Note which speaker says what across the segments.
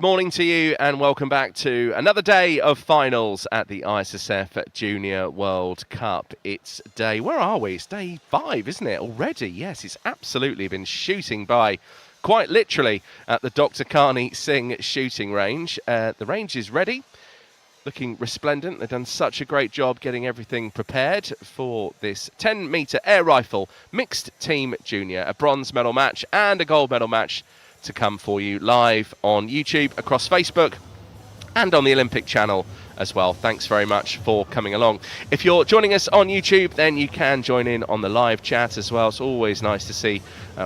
Speaker 1: Morning to you and welcome back to another day of finals at the Issf Junior World Cup. It's where are we? It's day 5, isn't it, already? Yes, it's absolutely been shooting by, quite literally, at the Dr. Karni Singh shooting range. The range is ready, looking resplendent. They've done such a great job getting everything prepared for this 10-metre air rifle mixed team junior, a bronze medal match and a gold medal match to come for you live on YouTube, across Facebook and on the Olympic channel as well. Thanks very much for coming along. If you're joining us on YouTube, then you can join in on the live chat as well. It's always nice to see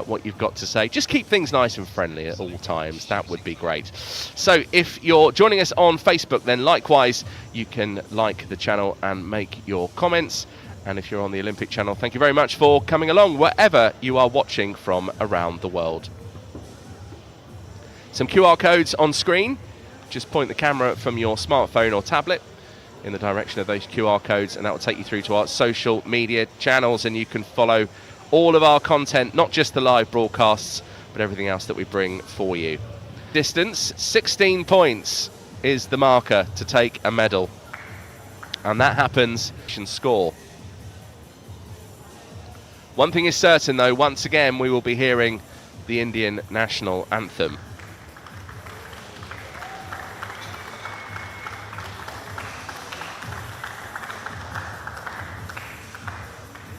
Speaker 1: what you've got to say. Just keep things nice and friendly at all times. That would be great. So if you're joining us on Facebook, then likewise you can like the channel and make your comments. And if you're on the Olympic channel, thank you very much for coming along wherever you are watching from around the world. Some QR codes on screen. Just point the camera from your smartphone or tablet in the direction of those QR codes, and that will take you through to our social media channels, and you can follow all of our content, not just the live broadcasts, but everything else that we bring for you. Distance, 16 points is the marker to take a medal, and that happens and score. One thing is certain though, once again we will be hearing the Indian national anthem.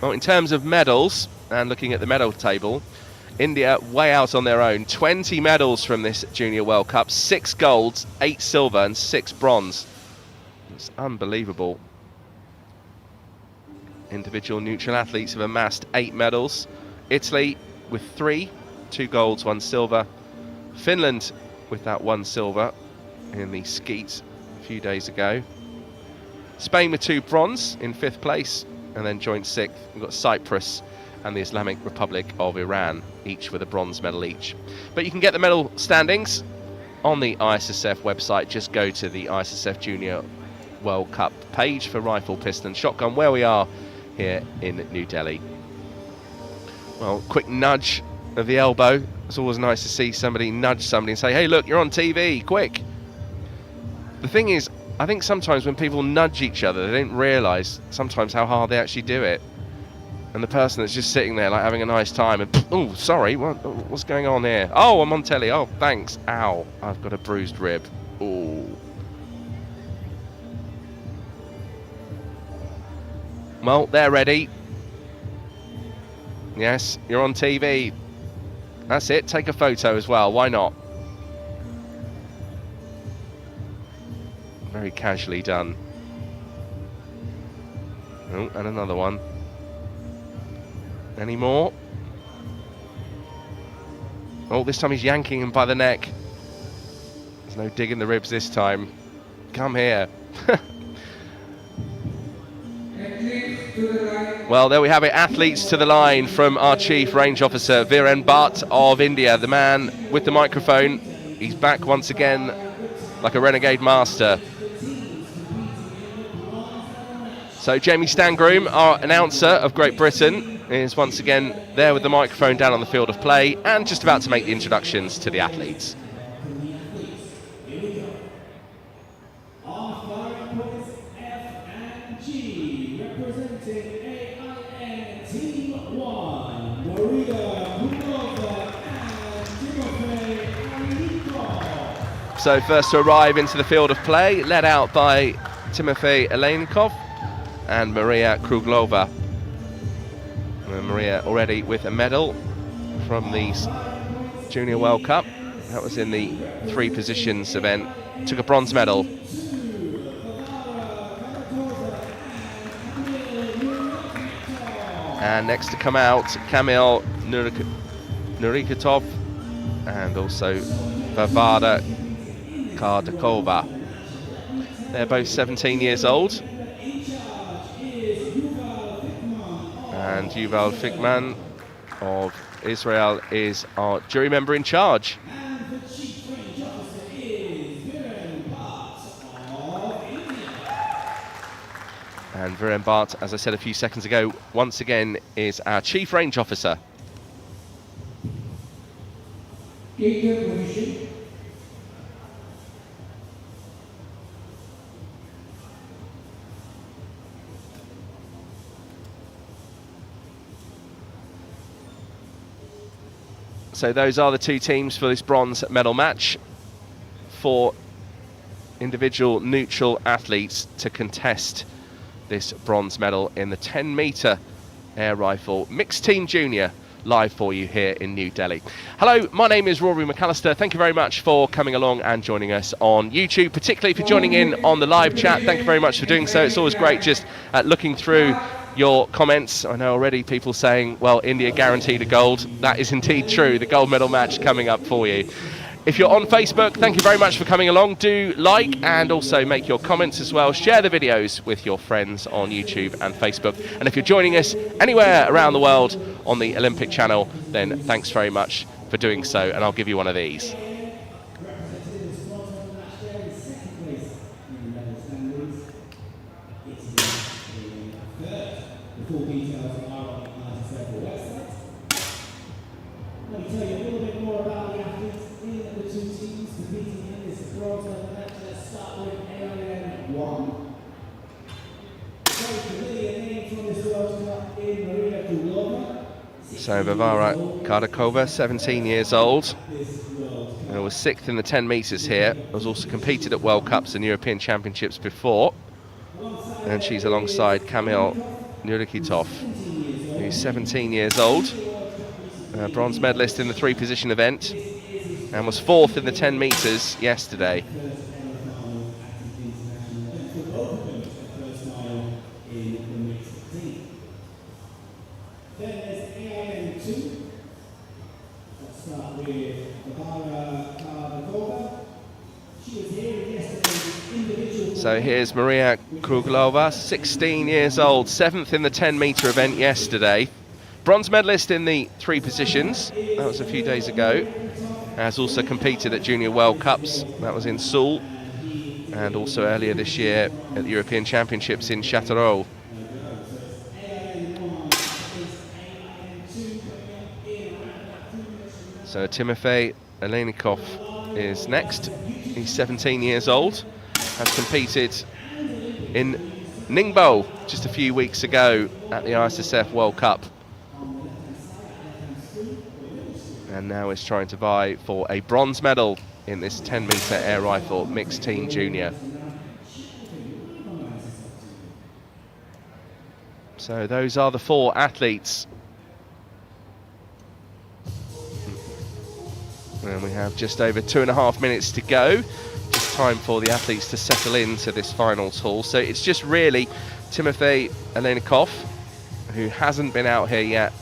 Speaker 1: Well, in terms of medals, and looking at the medal table, India way out on their own. 20 medals from this Junior World Cup, 6 golds, 8 silver and 6 bronze. It's unbelievable. Individual neutral athletes have amassed 8 medals. Italy with 3, 2 golds, 1 silver. Finland with that 1 silver in the skeet a few days ago. Spain with 2 bronze in 5th place. And then joint 6th, we've got Cyprus and the Islamic Republic of Iran, each with a bronze medal each. But you can get the medal standings on the ISSF website. Just go to the ISSF Junior World Cup page for rifle, pistol and shotgun, where we are here in New Delhi. Well, quick nudge of the elbow. It's always nice to see somebody nudge somebody and say, hey, look, you're on TV, quick. The thing is, I think sometimes when people nudge each other, they don't realise sometimes how hard they actually do it. And the person that's just sitting there like having a nice time and, oh, sorry, what's going on here? Oh, I'm on telly. Oh, thanks. Ow, I've got a bruised rib. Ooh. Well, they're ready. Yes, you're on TV. That's it. Take a photo as well. Why not? Very casually done. Oh, and another one. Any more? Oh, this time he's yanking him by the neck. There's no dig in the ribs this time. Come here. Well, there we have it. Athletes to the line from our Chief Range Officer, Viren Bhatt of India, the man with the microphone. He's back once again like a renegade master. So Jamie Stangroom, our announcer of Great Britain, is once again there with the microphone down on the field of play and just about to make the introductions to the athletes. So first to arrive into the field of play, led out by Timofey Elainikov and Maria Kruglova. Maria already with a medal from the Junior World Cup. That was in the 3 positions event. Took a bronze medal. And next to come out, Kamil Nurikatov and also Varvara Kardakova. They're both 17 years old. And Yuval Fikman of Israel is our jury member in charge. And Viren Bhatt, as I said a few seconds ago, once again is our Chief Range Officer. So those are the two teams for this bronze medal match. 4 individual neutral athletes to contest this bronze medal in the 10-metre air rifle mixed team junior, live for you here in New Delhi. Hello, my name is Rory McAllister. Thank you very much for coming along and joining us on YouTube, particularly for joining in on the live chat. Thank you very much for doing so. It's always great just looking through your comments. I know already people saying, well, India guaranteed a gold. That is indeed true. The gold medal match coming up for you. If you're on Facebook, thank you very much for coming along. Do like and also make your comments as well. Share the videos with your friends on YouTube and Facebook. And if you're joining us anywhere around the world on the Olympic channel, then thanks very much for doing so. And I'll give you one of these.
Speaker 2: Let me tell you a little bit more about the athletes in the two teams competing in this bronze medal match. Let's start with AIN 1. Very familiar name from this World Cup in Maria Kulova.
Speaker 1: So Varvara Kardakova, 17 years old, and was 6th in the 10 metres here. Was also competed at World Cups and European Championships before. And she's alongside Kamil Nurikitov, who's 17 years old. Bronze medalist in the 3-position event, and was 4th in the 10 metres yesterday.
Speaker 2: Then there's AIN 2. Let's start with Varvara Kardakova. She was here yesterday's individual.
Speaker 1: So here's Maria Kruglova, 16 years old, 7th in the 10-metre event yesterday. Bronze medalist in the 3 positions, that was a few days ago. Has also competed at Junior World Cups, that was in Seoul, and also earlier this year at the European Championships in Châteauroux. So Timofey Olenikov is next. He's 17 years old, has competed in Ningbo just a few weeks ago at the ISSF World Cup. And now is trying to vie for a bronze medal in this 10-metre air rifle mixed team junior. So those are the 4 athletes. And we have just over 2.5 minutes to go. Just time for the athletes to settle into this finals hall. So it's just really Timofey Olenikov, who hasn't been out here yet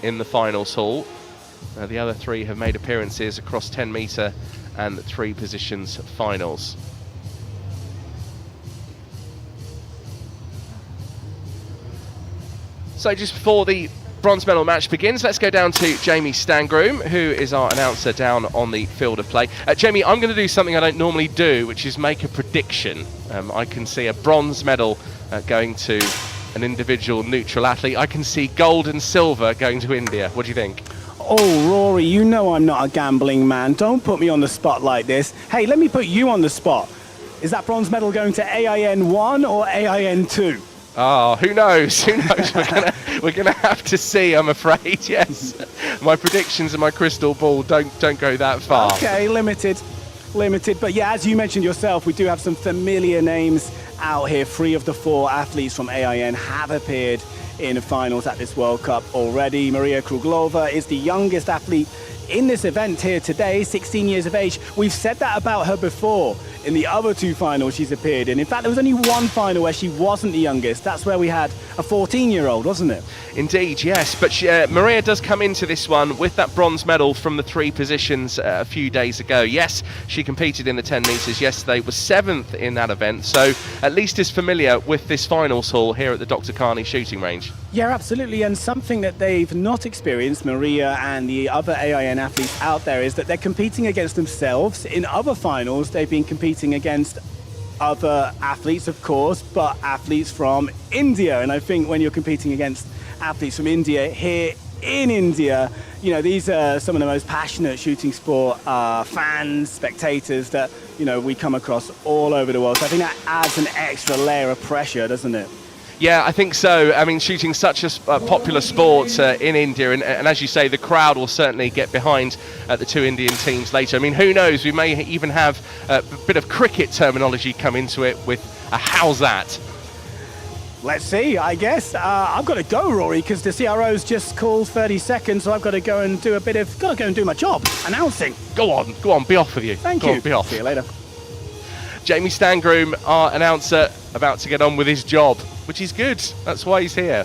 Speaker 1: in the finals hall. The other 3 have made appearances across 10-metre and 3 positions finals. So just before the bronze medal match begins, let's go down to Jamie Stangroom, who is our announcer down on the field of play. Jamie, I'm going to do something I don't normally do, which is make a prediction. I can see a bronze medal going to an individual neutral athlete. I can see gold and silver going to India. What do you think?
Speaker 3: Oh, Rory, you know I'm not a gambling man. Don't put me on the spot like this. Hey, let me put you on the spot. Is that bronze medal going to AIN 1 or AIN 2?
Speaker 1: Oh, who knows? Who knows? We're gonna have to see, I'm afraid. Yes, my predictions and my crystal ball don't go that far.
Speaker 3: Okay, limited. But yeah, as you mentioned yourself, we do have some familiar names out here. 3 of the 4 athletes from AIN have appeared in the finals at this World Cup already. Maria Kruglova is the youngest athlete in this event here today, 16 years of age. We've said that about her before. In the other 2 finals she's appeared in. In fact, there was only 1 final where she wasn't the youngest. That's where we had a 14-year-old, wasn't it?
Speaker 1: Indeed, yes. But Maria does come into this one with that bronze medal from the 3 positions a few days ago. Yes, she competed in the 10 metres yesterday, was 7th in that event, so at least is familiar with this finals hall here at the Dr. Carney shooting range.
Speaker 3: Yeah, absolutely. And something that they've not experienced, Maria and the other AIN athletes out there, is that they're competing against themselves. In other finals, they've been competing against other athletes, of course, but athletes from India. And I think when you're competing against athletes from India here in India, you know, these are some of the most passionate shooting sport fans, spectators that, you know, we come across all over the world. So I think that adds an extra layer of pressure, doesn't it?
Speaker 1: Yeah, I think so. I mean, shooting such a popular sport in India, and as you say, the crowd will certainly get behind the two Indian teams later. I mean, who knows? We may even have a bit of cricket terminology come into it with a how's that?
Speaker 3: Let's see, I guess. I've got to go, Rory, because the CRO's just called 30 seconds, so I've got to go and do my job, announcing.
Speaker 1: Go on, be off with you.
Speaker 3: Thank
Speaker 1: Go
Speaker 3: you.
Speaker 1: on, be off.
Speaker 3: See you later.
Speaker 1: Jamie Stangroom, our announcer, about to get on with his job, which is good. That's why he's here.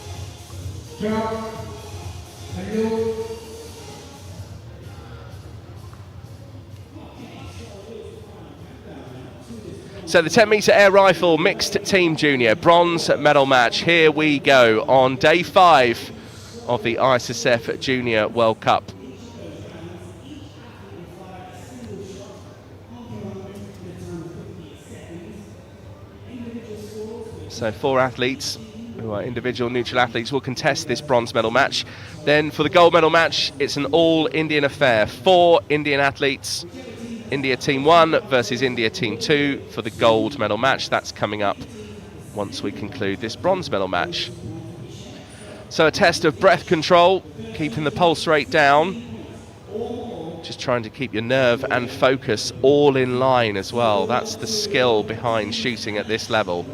Speaker 1: So the 10-metre air rifle mixed team junior bronze medal match. Here we go on day 5 of the Issf Junior World Cup. So 4 athletes who are individual neutral athletes will contest this bronze medal match. Then for the gold medal match, it's an all-Indian affair. 4 Indian athletes. India Team 1 versus India Team 2 for the gold medal match. That's coming up once we conclude this bronze medal match. So a test of breath control, keeping the pulse rate down. Just trying to keep your nerve and focus all in line as well. That's the skill behind shooting at this level.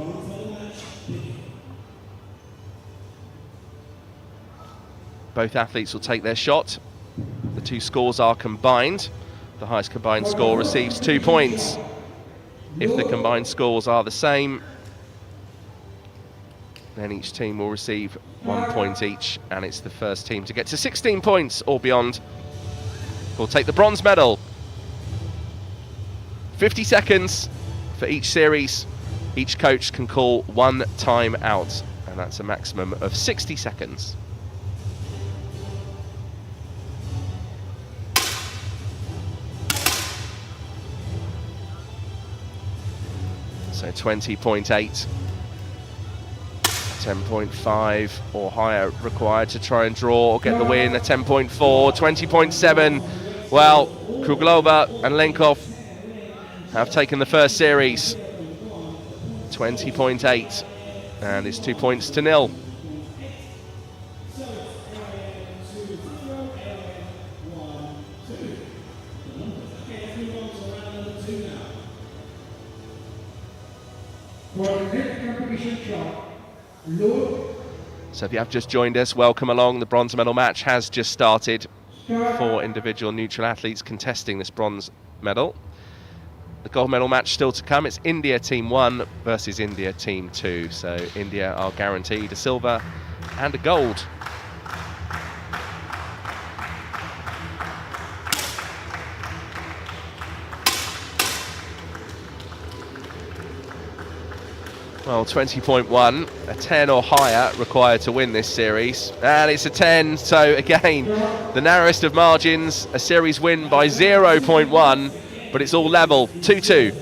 Speaker 1: Both athletes will take their shot. The 2 scores are combined. The highest combined score receives 2 points. If the combined scores are the same, then each team will receive 1 point each, and it's the first team to get to 16 points or beyond will take the bronze medal. 50 seconds for each series. Each coach can call 1 time out, and that's a maximum of 60 seconds. So 20.8, 10.5 or higher required to try and draw or get the win. A 10.4, 20.7. Well, Kruglova and Lenkov have taken the first series. 20.8, and it's 2 points to 0. So if you have just joined us, welcome along. The bronze medal match has just started. 4 individual neutral athletes contesting this bronze medal. The gold medal match still to come. It's India Team 1 versus India Team 2. So India are guaranteed a silver and a gold. Well, 20.1, a 10 or higher required to win this series. And it's a 10, so again, the narrowest of margins, a series win by 0.1, but it's all level, 2-2.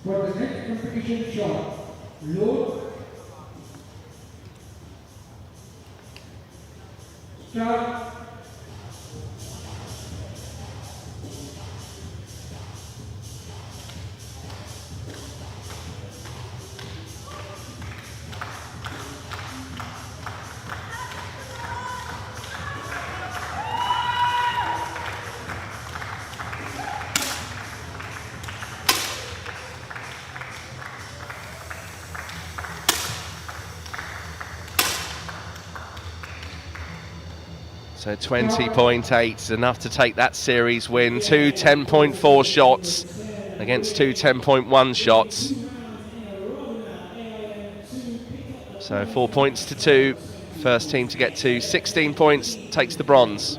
Speaker 2: For the next competition shot, load. Start.
Speaker 1: So 20.8 is enough to take that series win. 2 10.4 shots against 2 10.1 shots. So 4 points to 2. First team to get to 16 points takes the bronze.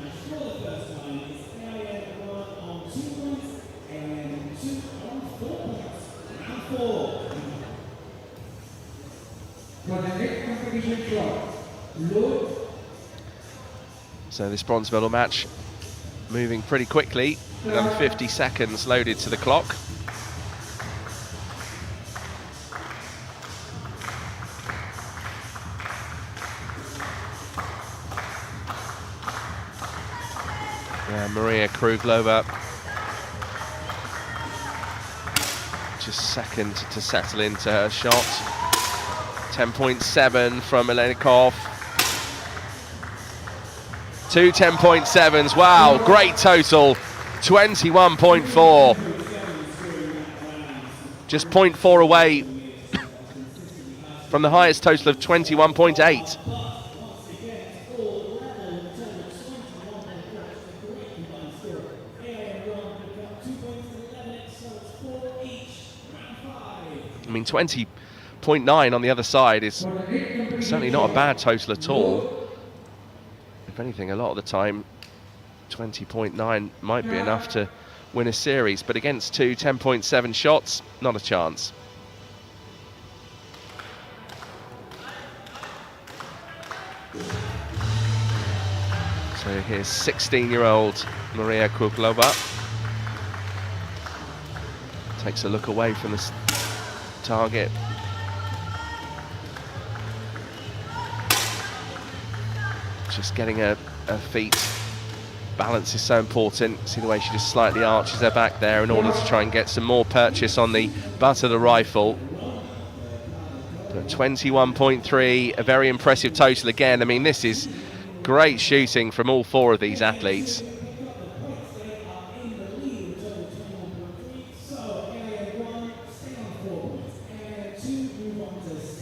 Speaker 1: So this bronze medal match moving pretty quickly. Another 50 seconds loaded to the clock. Maria Kruglova just second to settle into her shot. 10.7 from Olenikov. 2 10.7s, wow, great total. 21.4. Just 0.4 away from the highest total of 21.8. I mean, 20.9 on the other side is certainly not a bad total at all. If anything, a lot of the time, 20.9 might be enough to win a series, but against 2 10.7 shots, not a chance. So here's 16-year-old Maria Kruglova. Takes a look away from the target. Just getting her feet. Balance is so important. See the way she just slightly arches her back there in order to try and get some more purchase on the butt of the rifle. But 21.3, a very impressive total again. I mean, this is great shooting from all 4 of these athletes.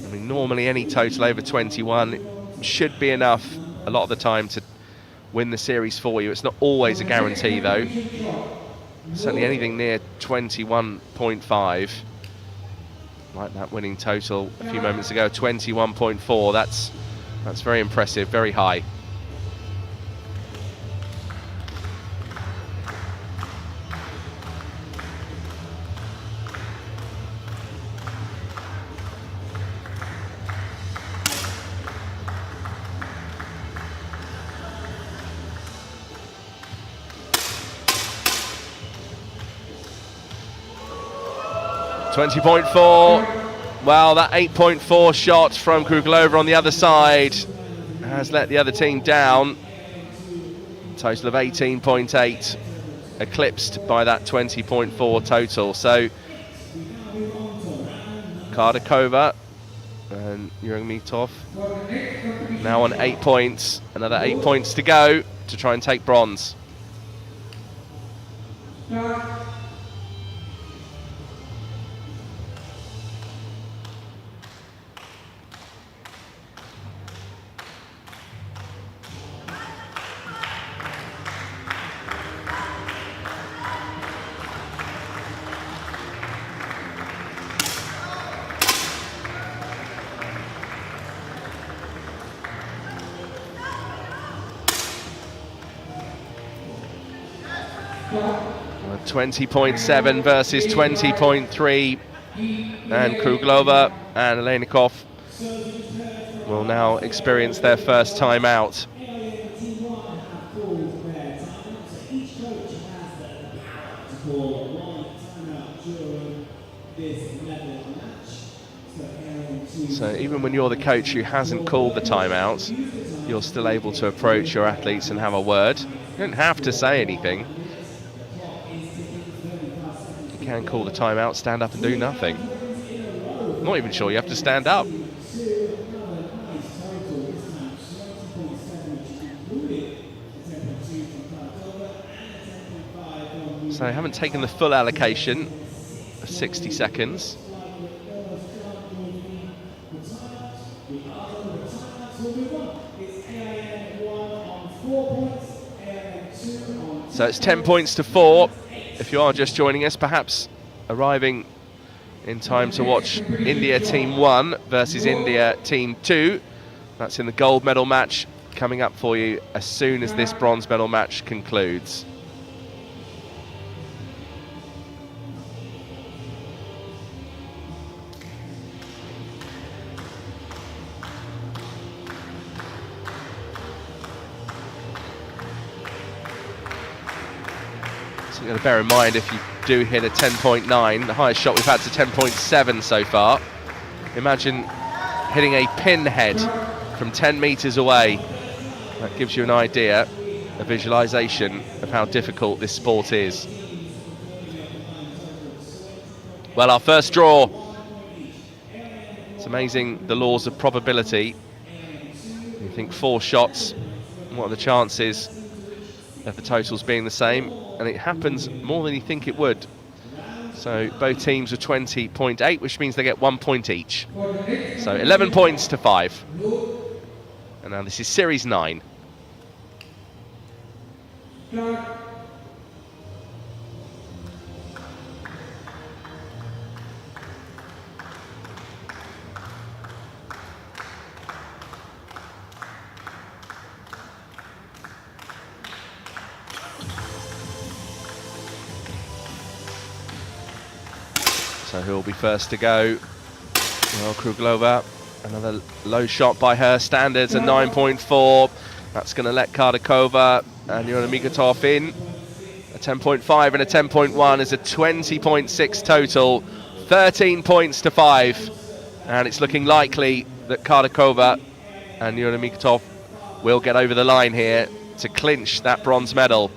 Speaker 1: I mean, normally any total over 21 should be enough a lot of the time to win the series for you. It's not always a guarantee though. Certainly anything near 21.5, like that winning total a few moments ago, 21.4, that's very impressive, very high. .4. Well, that 8.4 shot from Kruglova on the other side has let the other team down. Total of 18.8, eclipsed by that 20.4 total. So Kardakova and Yuragmitov now on 8 points. Another 8 points to go to try and take bronze. 20.7 versus 20.3, and Kruglova and Olenikov will now experience their first time out. So even when you're the coach who hasn't called the timeout, you're still able to approach your athletes and have a word. You don't have to say anything. You can call the timeout, stand up and do nothing. Not even sure you have to stand up. So I haven't taken the full allocation of 60 seconds. So it's 10 points to 4. If you are just joining us, perhaps arriving in time to watch India Team 1 versus India Team 2. That's in the gold medal match coming up for you as soon as this bronze medal match concludes. You've got to bear in mind, if you do hit a 10.9, the highest shot we've had to 10.7 so far. Imagine hitting a pinhead from 10 meters away. That gives you an idea. a visualization of how difficult this sport is. Well, our first draw. It's amazing the laws of probability. You think 4 shots, what are the chances of the totals being the same? And it happens more than you think it would. So both teams are 20.8, which means they get 1 point each. So 11 points to 5. And now this is Series 9. So who will be first to go? Well, Kruglova, another low shot by her standards, a 9.4. That's going to let Kardakova and Yona Mikotov in. A 10.5 and a 10.1 is a 20.6 total. 13 points to 5. And it's looking likely that Kardakova and Yona Mikotov will get over the line here to clinch that bronze medal.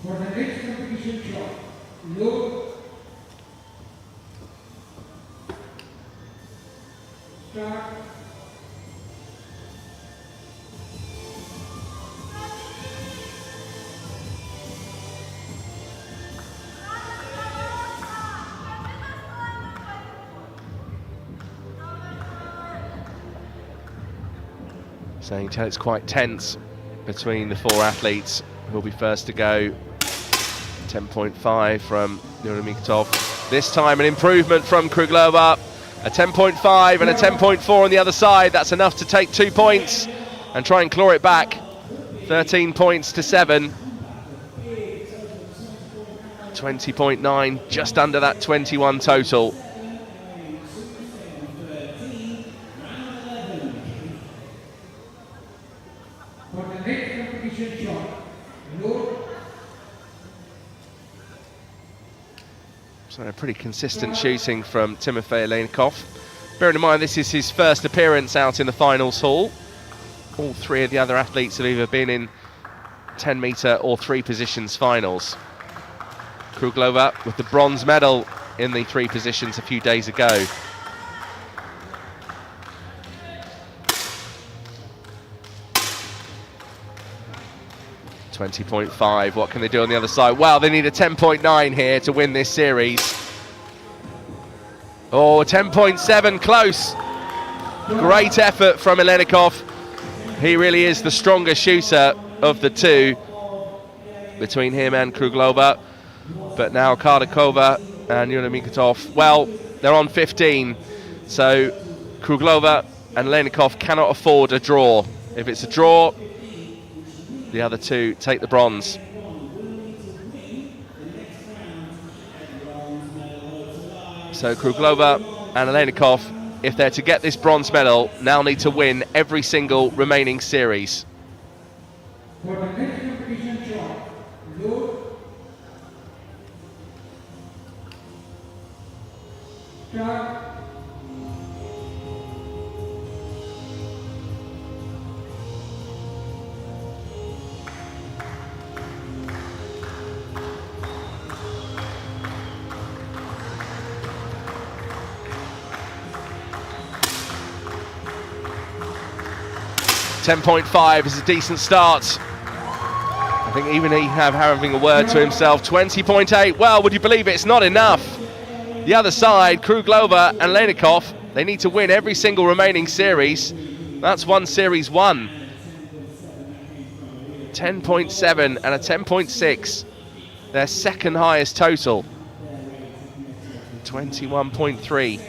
Speaker 2: For the next competition shot, load, start.
Speaker 1: So you can tell it's quite tense between the 4 athletes who will be first to go. 10.5 from Yona Mikotov. This time an improvement from Kruglova. A 10.5 and a 10.4 on the other side. That's enough to take 2 points and try and claw it back. 13 points to 7. 20.9, just under that 21 total.
Speaker 2: For the next competition shot, load.
Speaker 1: So pretty consistent shooting from Timofey Leinikov. Bearing in mind this is his first appearance out in the finals hall. All 3 of the other athletes have either been in 10 metre or 3 positions finals. Kruglova with the bronze medal in the 3 positions a few days ago. .5. What can they do on the other side? Well, they need a 10.9 here to win this series. Oh, 10.7, close. Great effort from Leinikov. He really is the stronger shooter of the 2 between him and Kruglova. But now Kardakova and Yona Mikotov, well, they're on 15. So Kruglova and Leinikov cannot afford a draw. If it's a draw, the other 2 take the bronze. So Kruglova and Leinikov, if they're to get this bronze medal, now need to win every single remaining series.
Speaker 2: For the next competition shot, load, start.
Speaker 1: 10.5 is a decent start. I think even he having a word to himself. 20.8, well, would you believe it? It's not enough. The other side, Kruglova and Leinikov, they need to win every single remaining series. That's one series won. 10.7 and a 10.6, their second highest total. 21.3.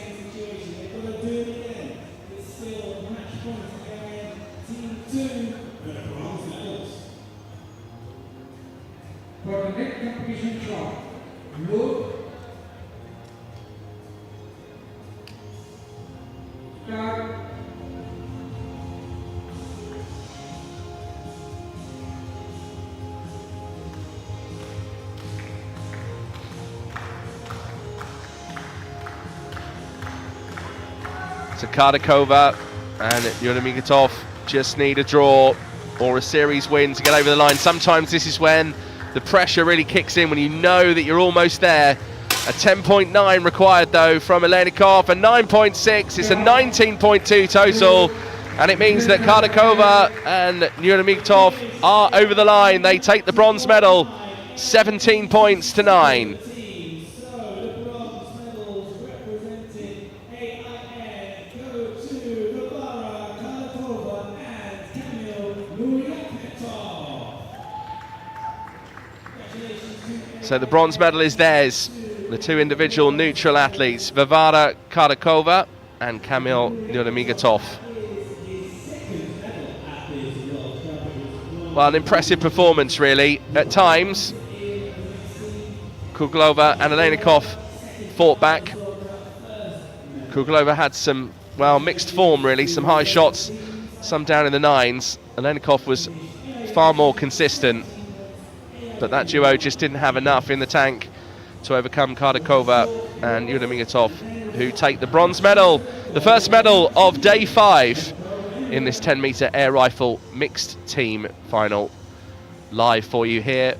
Speaker 2: For the next competition shot, load, start.
Speaker 1: 'S Kardakova And Nurmagomedov just need a draw or a series win to get over the line. Sometimes this is when the pressure really kicks in, when you know that you're almost there. A 10.9 required though from Alenikov, a 9.6, it's a 19.2 total, and it means that Kardakova and Nurmagomedov are over the line. They take the bronze medal, 17 points to 9. So the bronze medal is theirs. The two individual neutral athletes, Varvara Kardakova and Kamil Nurmagomedov. Well, an impressive performance, really. At times, Kuglova and Alenikov fought back. Kuglova had some, well, mixed form, really. Some high shots, some down in the nines. Alenikov was far more consistent, but that duo just didn't have enough in the tank to overcome Kardakova and Nurmagomedov, who take the bronze medal, the first medal of day 5 in this 10-meter air rifle mixed team final. Live for you here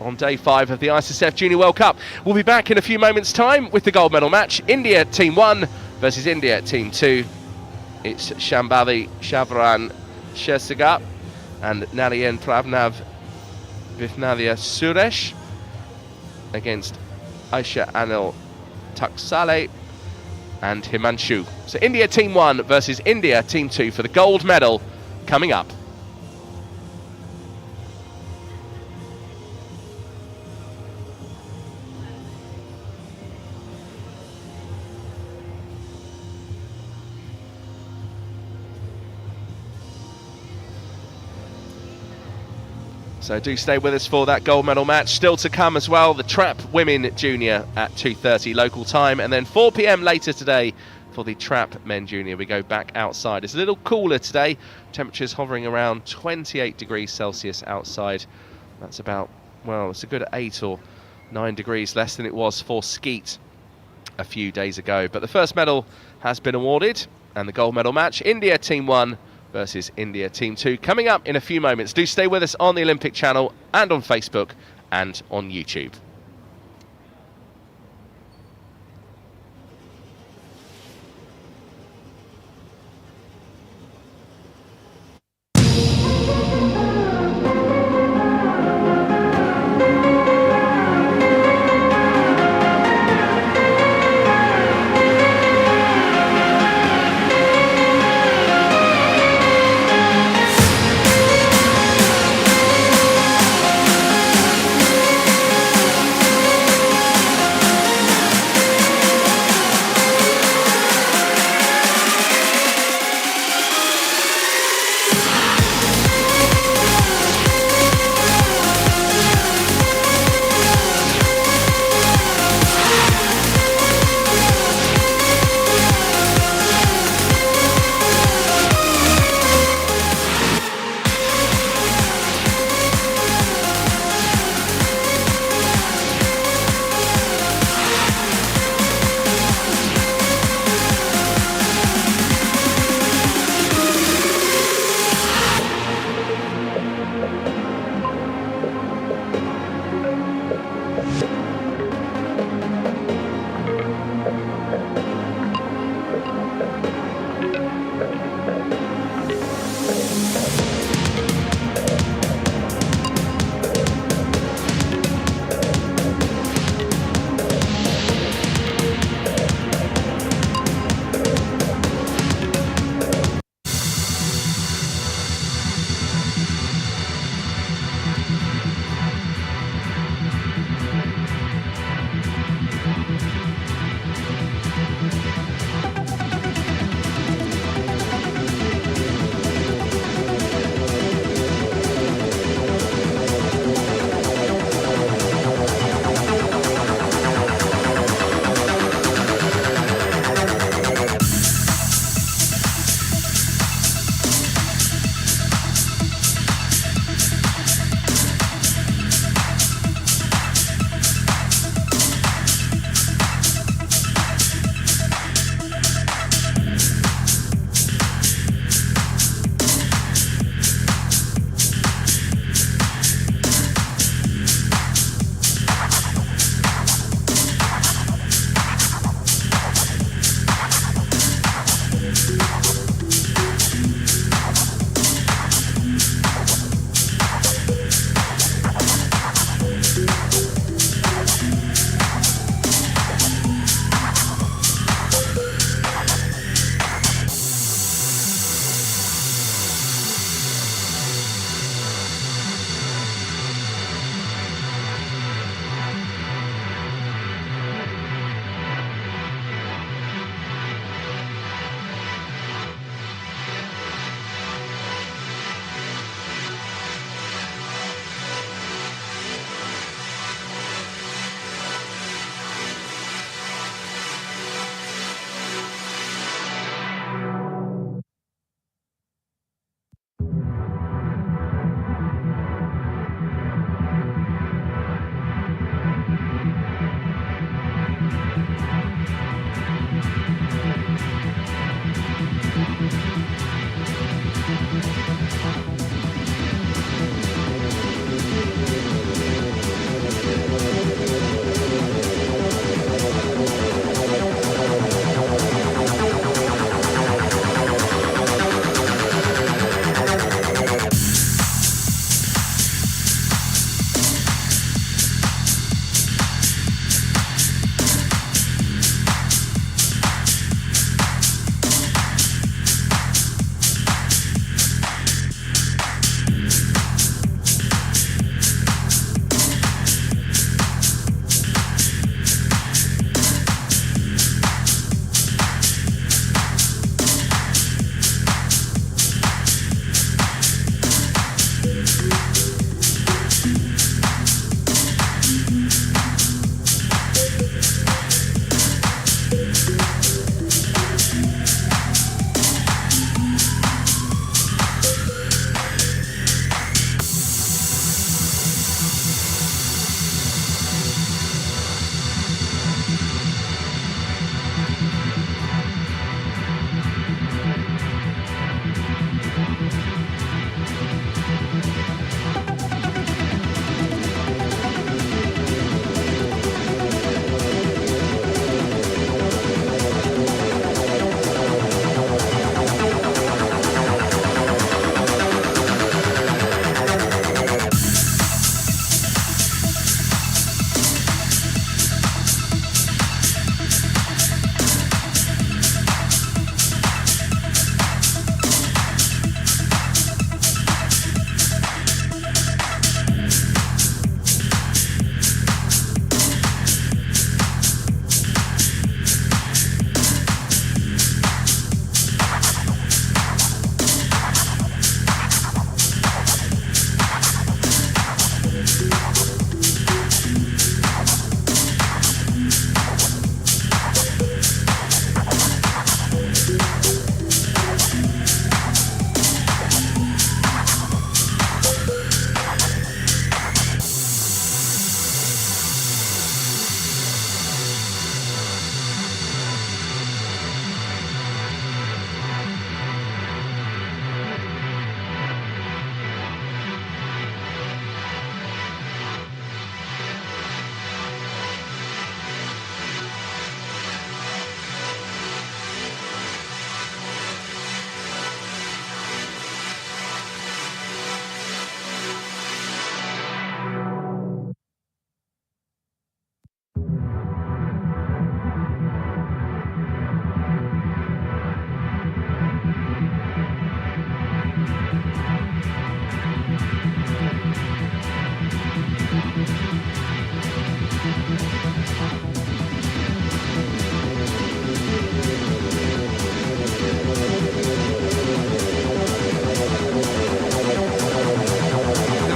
Speaker 1: on day 5 of the ISSF Junior World Cup. We'll be back in a few moments' time with the gold medal match. India Team 1 versus India Team 2. It's Shambhavi Shavran Shersagap and Narayan Prabhnav Vifnadia Suresh against Aisha Anil Taksale and Himanshu. So India Team 1 versus India Team 2 for the gold medal coming up. So do stay with us for that gold medal match. Still to come as well, the trap women junior at 2:30 local time, and then 4 p.m. later today for the trap men junior. We go back outside. It's a little cooler today. Temperatures hovering around 28 degrees Celsius outside. That's about, well, it's a good 8 or 9 degrees less than it was for skeet a few days ago. But the first medal has been awarded, and the gold medal match, India Team 1 versus India Team 2, coming up in a few moments. Do stay with us on the Olympic channel and on Facebook and on YouTube.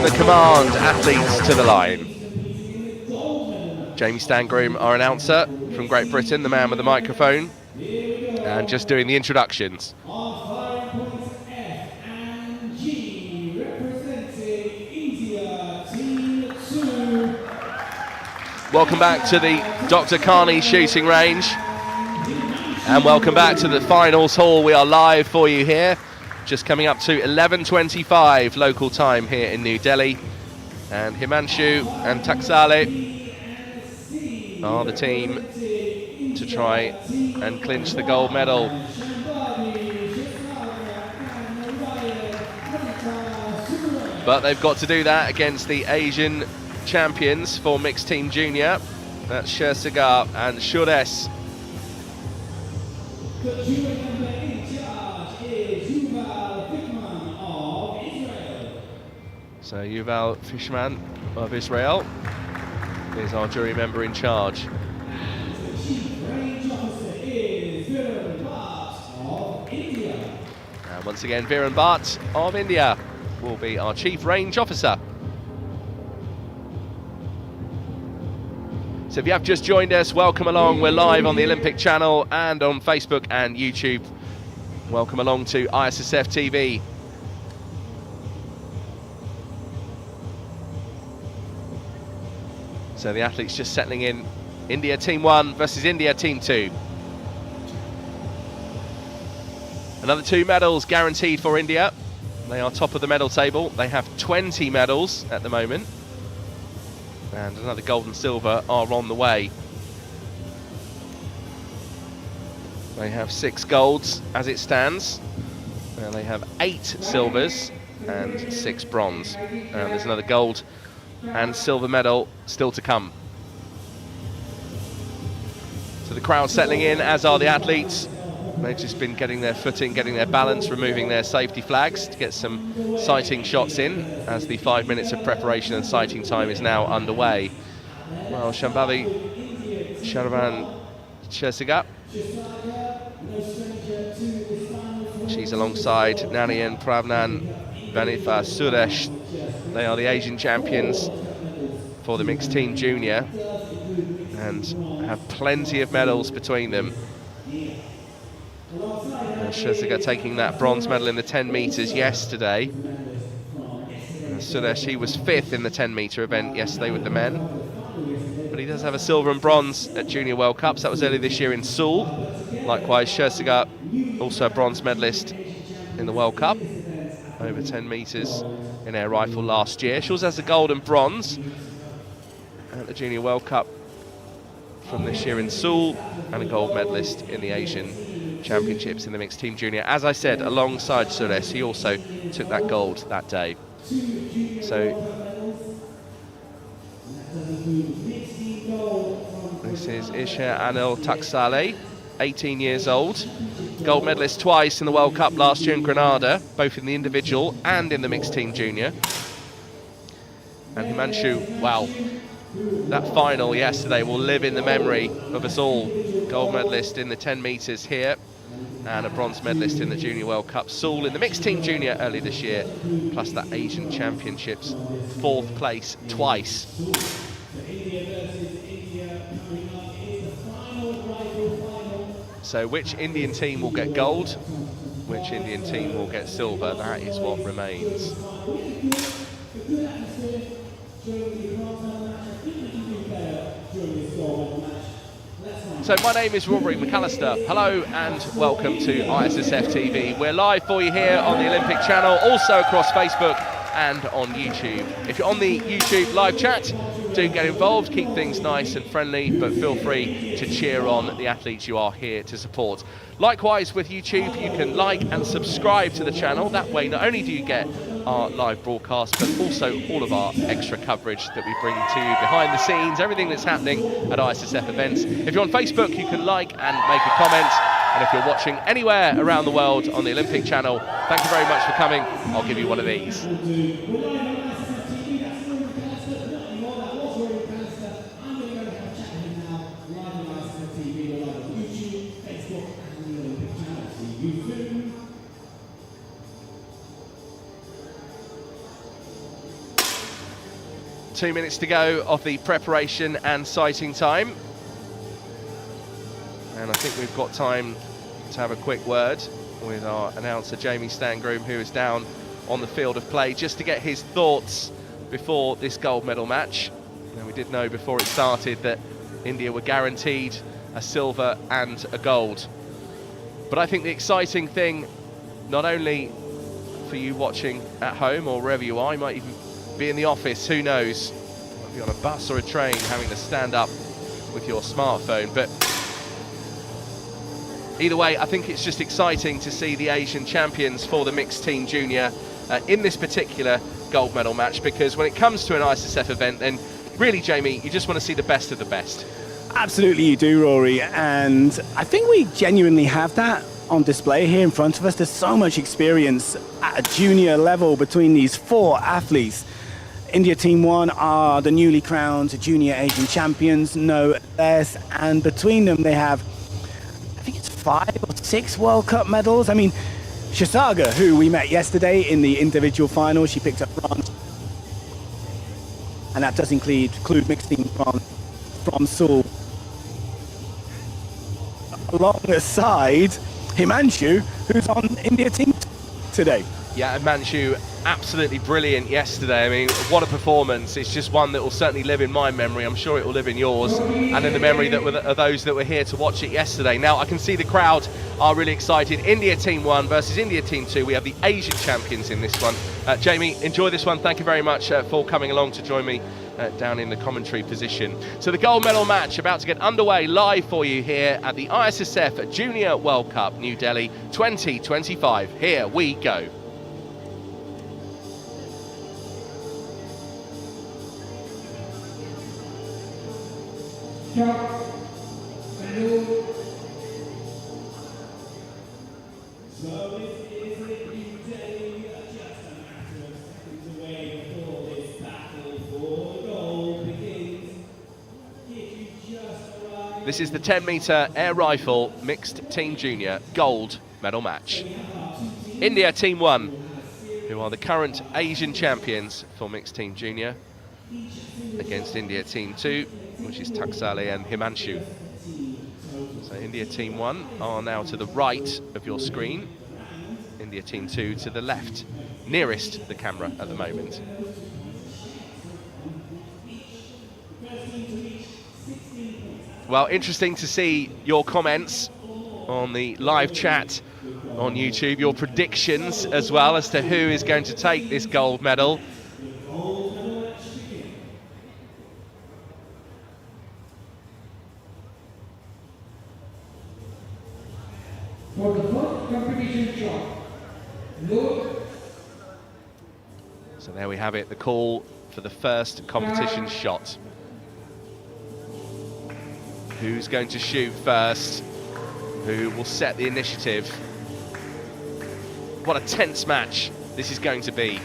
Speaker 1: the command athletes to the line. Jamie Stangroom, our announcer from Great Britain, the man with the microphone, and just doing the introductions.
Speaker 2: On firing points F and G, representing India, Team 2.
Speaker 1: Welcome back to the Dr. Carney shooting range. And welcome back to the finals hall. We are live for you here. Just coming up to 11:25 local time here in New Delhi. And Himanshu and Taksale are the team to try and clinch the gold medal. But they've got to do that against the Asian champions for mixed team junior. That's Shersagar and Shures.
Speaker 2: The jury member in charge is Yuval Fickman of Israel.
Speaker 1: So Yuval Fishman of Israel is our jury member in charge.
Speaker 2: The chief range officer is Viren Bhatt of India.
Speaker 1: And once again, Viren Bhatt of India will be our chief range officer. So if you have just joined us, welcome along. We're live on the Olympic channel and on Facebook and YouTube. Welcome along to ISSF TV. So the athletes just settling in. India Team 1 versus India Team 2. Another 2 medals guaranteed for India. They are top of the medal table. They have 20 medals at the moment. And another gold and silver are on the way. They have 6 golds as it stands. And they have 8 silvers and 6 bronze. And there's another gold and silver medal still to come. So the crowd settling in, as are the athletes. They've just been getting their footing, getting their balance, removing their safety flags to get some sighting shots in as the 5 minutes of preparation and sighting time is now underway. Well, Shambhavi Sharavan Shersagar. She's alongside Narayan Pravnan Vanifa Suresh. They are the Asian champions for the mixed team junior and have plenty of medals between them. Shersagar taking that bronze medal in the 10 metres yesterday. Suresh, he was 5th in the 10 metre event yesterday with the men. But he does have a silver and bronze at Junior World Cups. That was earlier this year in Seoul. Likewise, Shersagar, also a bronze medalist in the World Cup, over 10 metres in air rifle last year. She also has a gold and bronze at the Junior World Cup from this year in Seoul, and a gold medalist in the Asian Championships in the mixed team junior. As I said, alongside Suresh, he also took that gold that day. So this is Isha Anil Taksale, 18 years old, gold medalist twice in the World Cup last year in Granada, both in the individual and in the mixed team junior. And Himanshu, wow, that final yesterday will live in the memory of us all. Gold medalist in the 10 metres here, and a bronze medalist in the Junior World Cup Seoul in the mixed team junior early this year, plus that Asian Championships 4th place twice. So which Indian team will get gold, which Indian team will get silver, that is what remains. So my name is Roderick McAllister. Hello and welcome to ISSF TV. We're live for you here on the Olympic channel, also across Facebook and on YouTube. If you're on the YouTube live chat, do get involved, keep things nice and friendly, but feel free to cheer on the athletes you are here to support. Likewise with YouTube, you can like and subscribe to the channel. That way not only do you get our live broadcast, but also all of our extra coverage that we bring to you behind the scenes, everything that's happening at ISSF events. If you're on Facebook, you can like and make a comment. And if you're watching anywhere around the world on the Olympic channel, thank you very much for coming. I'll give you one of these. 2 minutes to go of the preparation and sighting time. And I think we've got time to have a quick word with our announcer, Jamie Stangroom, who is down on the field of play, just to get his thoughts before this gold medal match. Now, we did know before it started that India were guaranteed a silver and a gold. But I think the exciting thing, not only for you watching at home or wherever you are, you might even be in the office, who knows, might be on a bus or a train having to stand up with your smartphone, but either way, I think it's just exciting to see the Asian champions for the mixed team junior in this particular gold medal match, because when it comes to an ISSF event, then really, Jamie, you just want to see the best of the best.
Speaker 3: Absolutely you do, Rory, and I think we genuinely have that on display here in front of us. There's so much experience at a junior level between these 4 athletes. India Team 1 are the newly crowned Junior Asian Champions, no less, and between them they have, I think it's 5 or 6 World Cup medals. I mean, Shisaga, who we met yesterday in the individual final, she picked up bronze, and that does include mixed team from Seoul. Alongside Himanshu, who's on India Team today.
Speaker 1: Yeah, Himanshu, absolutely brilliant yesterday. I mean, what a performance. It's just one that will certainly live in my memory. I'm sure it will live in yours and in the memory of those that were here to watch it yesterday. Now, I can see the crowd are really excited. India Team 1 versus India Team 2. We have the Asian champions in this one. Jamie, enjoy this one. Thank you very much for coming along to join me down in the commentary position. So the gold medal match about to get underway live for you here at the ISSF Junior World Cup New Delhi 2025. Here we go.
Speaker 2: So this is a new day, just a matter of seconds away before this battle for gold begins. If you just arrived,
Speaker 1: This is the 10-metre air rifle mixed team junior gold medal match. India Team 1, who are the current Asian champions for mixed team junior, against India Team 2, which is Taksale and Himanshu. So India Team 1 are now to the right of your screen. India Team 2 to the left, nearest the camera at the moment. Well, interesting to see your comments on the live chat on YouTube, your predictions as well as to who is going to take this gold medal.
Speaker 4: For the first competition shot, load.
Speaker 1: So there we have it, the call for the first competition shot. Who's going to shoot first? Who will set the initiative? What a tense match this is going to be.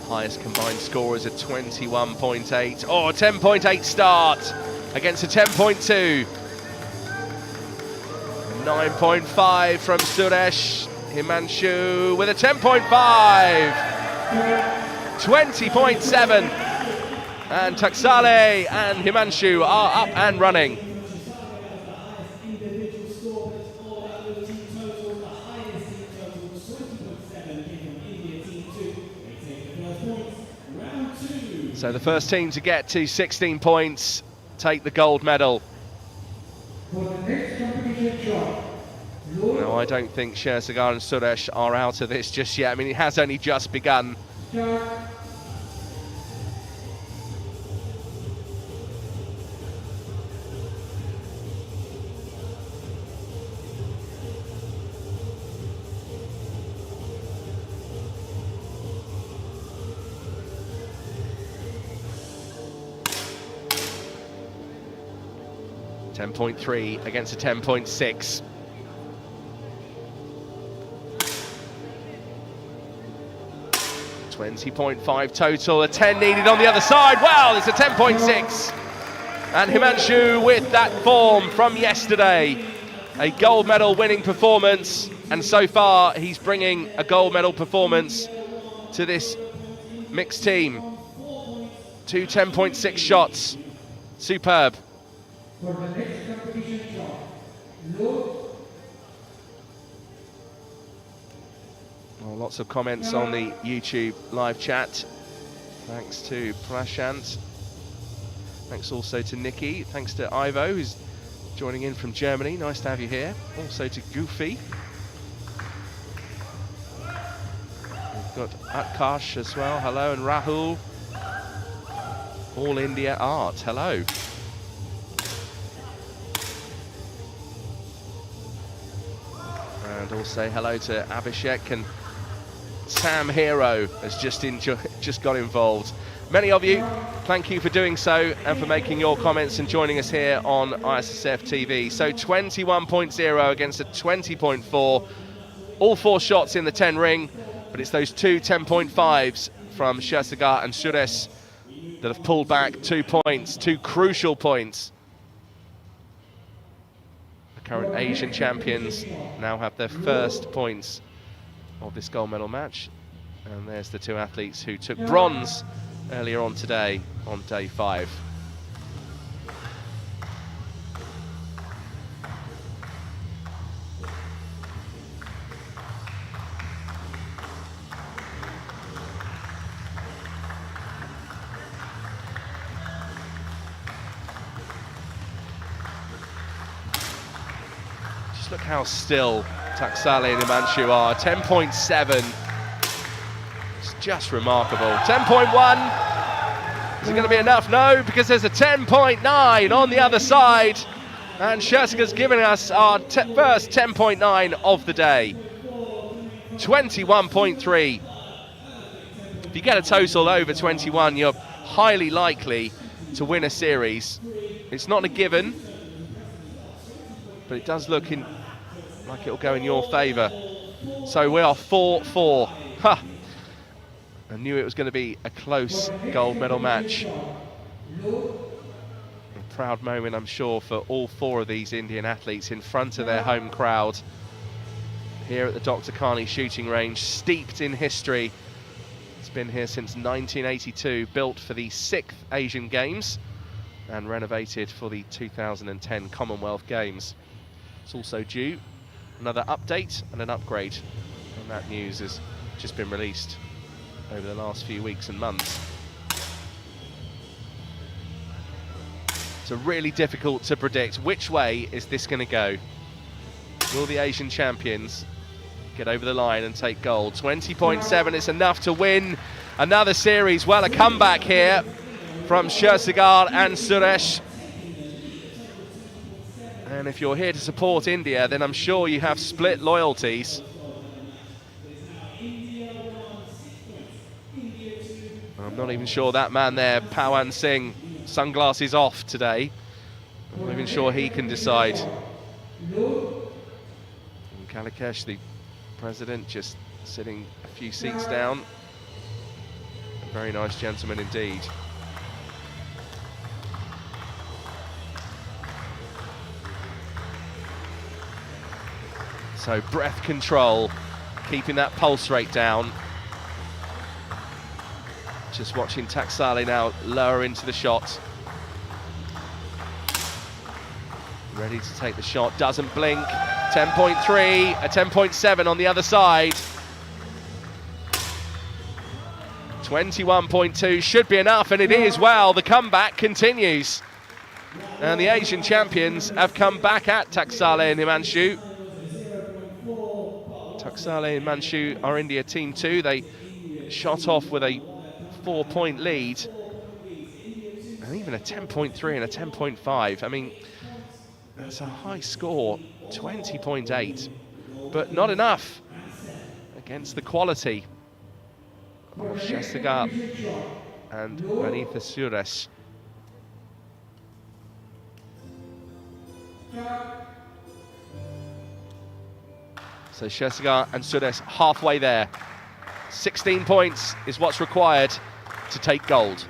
Speaker 1: Highest combined score is a 21.8 or 10.8 start against a 10.2. 9.5 from Suresh. Himanshu with a 10.5. 20.7. And Taksale and Himanshu are up and running. So the first team to get to 16 points take the gold medal.
Speaker 4: For the next competition shot,
Speaker 1: No, I don't think Shersagar and Suresh are out of this just yet. I mean, it has only just begun.
Speaker 4: start.
Speaker 1: .3 against a 10.6. .5 total, a 10 needed on the other side. Well, it's a 10.6. And Himanshu with that form from yesterday. A gold medal winning performance. And so far, he's bringing a gold medal performance to this mixed team. 2 10.6 shots. Superb.
Speaker 4: For the next competition shot, load.
Speaker 1: Well, lots of comments on the YouTube live chat. Thanks to Prashant. Thanks also to Nikki. Thanks to Ivo, who's joining in from Germany. Nice to have you here. Also to Goofy. We've got Utkarsh as well. Hello. And Rahul. All India Art. Hello. And also hello to Abhishek, and Sam Hero has just got involved. Many of you, thank you for doing so and for making your comments and joining us here on ISSF TV. So 21.0 against a 20.4. All 4 shots in the 10 ring, but it's those 2 10.5s from Shahsagar and Suresh that have pulled back 2 points, 2 crucial points. The current Asian champions now have their first points of this gold medal match. And there's the 2 athletes who took bronze earlier on today on day 5. Just look how still Taksali and Himanshu are. 10.7. It's just remarkable. 10.1. Is it going to be enough? No, because there's a 10.9 on the other side. And Shahsagar's giving us our first 10.9 of the day. 21.3. If you get a total over 21, you're highly likely to win a series. It's not a given, but it does look like it'll go in your favour. So we are 4-4. Ha! I knew it was going to be a close gold medal match. A proud moment, I'm sure, for all 4 of these Indian athletes in front of their home crowd here at the Dr. Carney shooting range, steeped in history. It's been here since 1982, built for the 6th Asian Games and renovated for the 2010 Commonwealth Games. It's also due another update and an upgrade, and that news has just been released over the last few weeks and months. So really difficult to predict. Which way is this going to go? Will the Asian champions get over the line and take gold? 20.7, it's enough to win another series. Well, a comeback here from Shahsagar and Suresh. And if you're here to support India, then I'm sure you have split loyalties. I'm not even sure that man there, Pawan Singh, sunglasses off today. I'm not even sure he can decide. And Kalikesh, the president, just sitting a few seats down. A very nice gentleman indeed. So breath control, keeping that pulse rate down. Just watching Taksali now lower into the shot. Ready to take the shot, doesn't blink. 10.3, a 10.7 on the other side. 21.2 should be enough, and it is. Well, the comeback continues. And the Asian champions have come back at Taksali and Himanshu. Taksali and Himanshu are India Team 2. They shot off with a 4-point lead, and even a 10.3 and a 10.5. I mean, that's a high score, 20.8, but not enough against the quality of Shahsagar and Ranitha Suresh. So Shahsagar and Suresh halfway there. 16 points is what's required to take gold.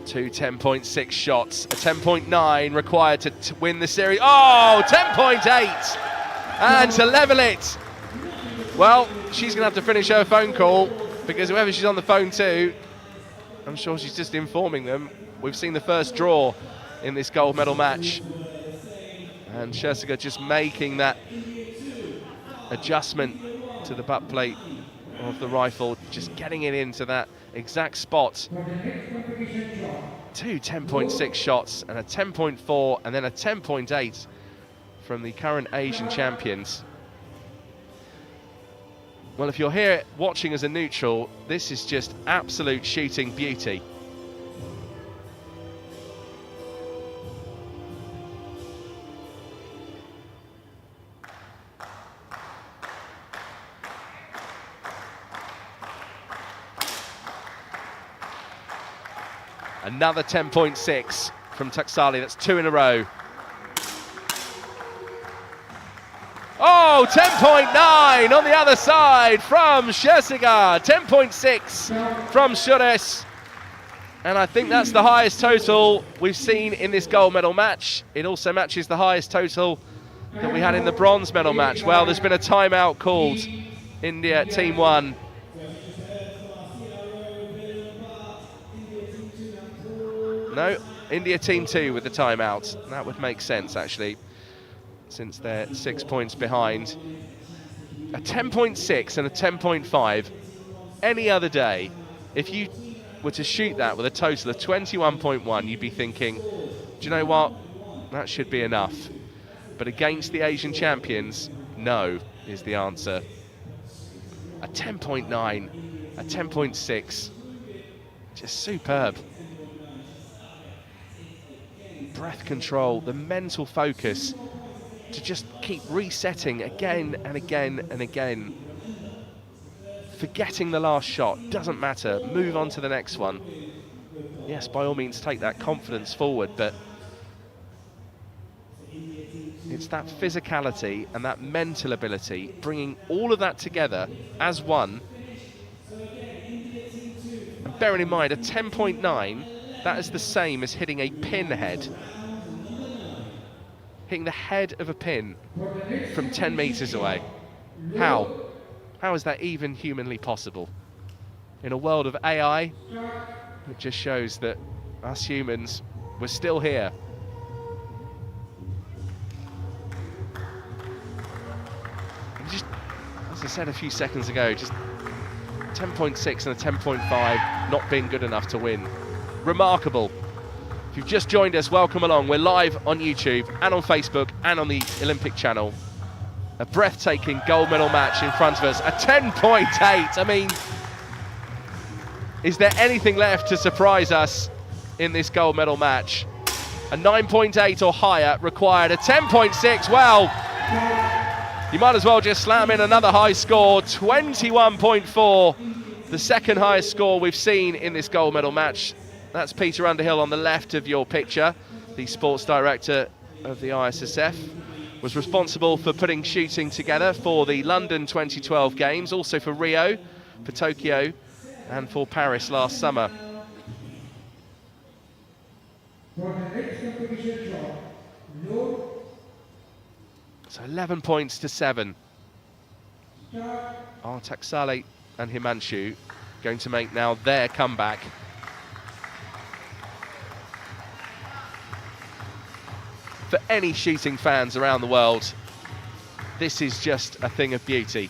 Speaker 1: Two 10.6 shots, a 10.9 required to win the series. Oh, 10.8! And to level it. Well, she's going to have to finish her phone call because whoever she's on the phone to, I'm sure she's just informing them. We've seen the first draw in this gold medal match. And Scherziger just making that adjustment to the butt plate of the rifle, just getting it into that exact spot. Two 10.6 shots and a 10.4 and then a 10.8 from the current Asian champions. Well, if you're here watching as a neutral, this is just absolute shooting beauty. Another 10.6 from Taksali, that's two in a row. Oh, 10.9 on the other side from Scherziger, 10.6 from Sures. And I think that's the highest total we've seen in this gold medal match. It also matches the highest total that we had in the bronze medal match. Well, there's been a timeout called. India, team one. No, India team two with the timeout. That would make sense, actually, since they're 6 points behind. A 10.6 and a 10.5. Any other day, if you were to shoot that with a total of 21.1, you'd be thinking, do you know what? That should be enough. But against the Asian champions, no, is the answer. A 10.9, a 10.6, just superb. Breath control, the mental focus to just keep resetting again and again and again. Forgetting the last shot, doesn't matter, move on to the next one. Yes, by all means take that confidence forward, but it's that physicality and that mental ability, bringing all of that together as one. And bearing in mind, a 10.9, that is the same as hitting a pin head. Hitting the head of a pin from 10 meters away. How? How is that even humanly possible? In a world of AI, it just shows that us humans, we're still here. And just, as I said a few seconds ago, just 10.6 and a 10.5 not being good enough to win. Remarkable. If you've just joined us, welcome along. We're live on YouTube and on Facebook and on the Olympic channel. A breathtaking gold medal match in front of us. A 10.8. I mean, is there anything left to surprise us in this gold medal match? A 9.8 or higher required. A 10.6. Well, you might as well just slam in another high score. 21.4. The second highest score we've seen in this gold medal match. That's Peter Underhill on the left of your picture, the sports director of the ISSF. Was responsible for putting shooting together for the London 2012 Games, also for Rio, for Tokyo, and for Paris last summer.
Speaker 4: For the next competition draw, no.
Speaker 1: So 11 points to 7. Are Taksali and Himanshu going to make now their comeback? For any shooting fans around the world, this is just a thing of beauty.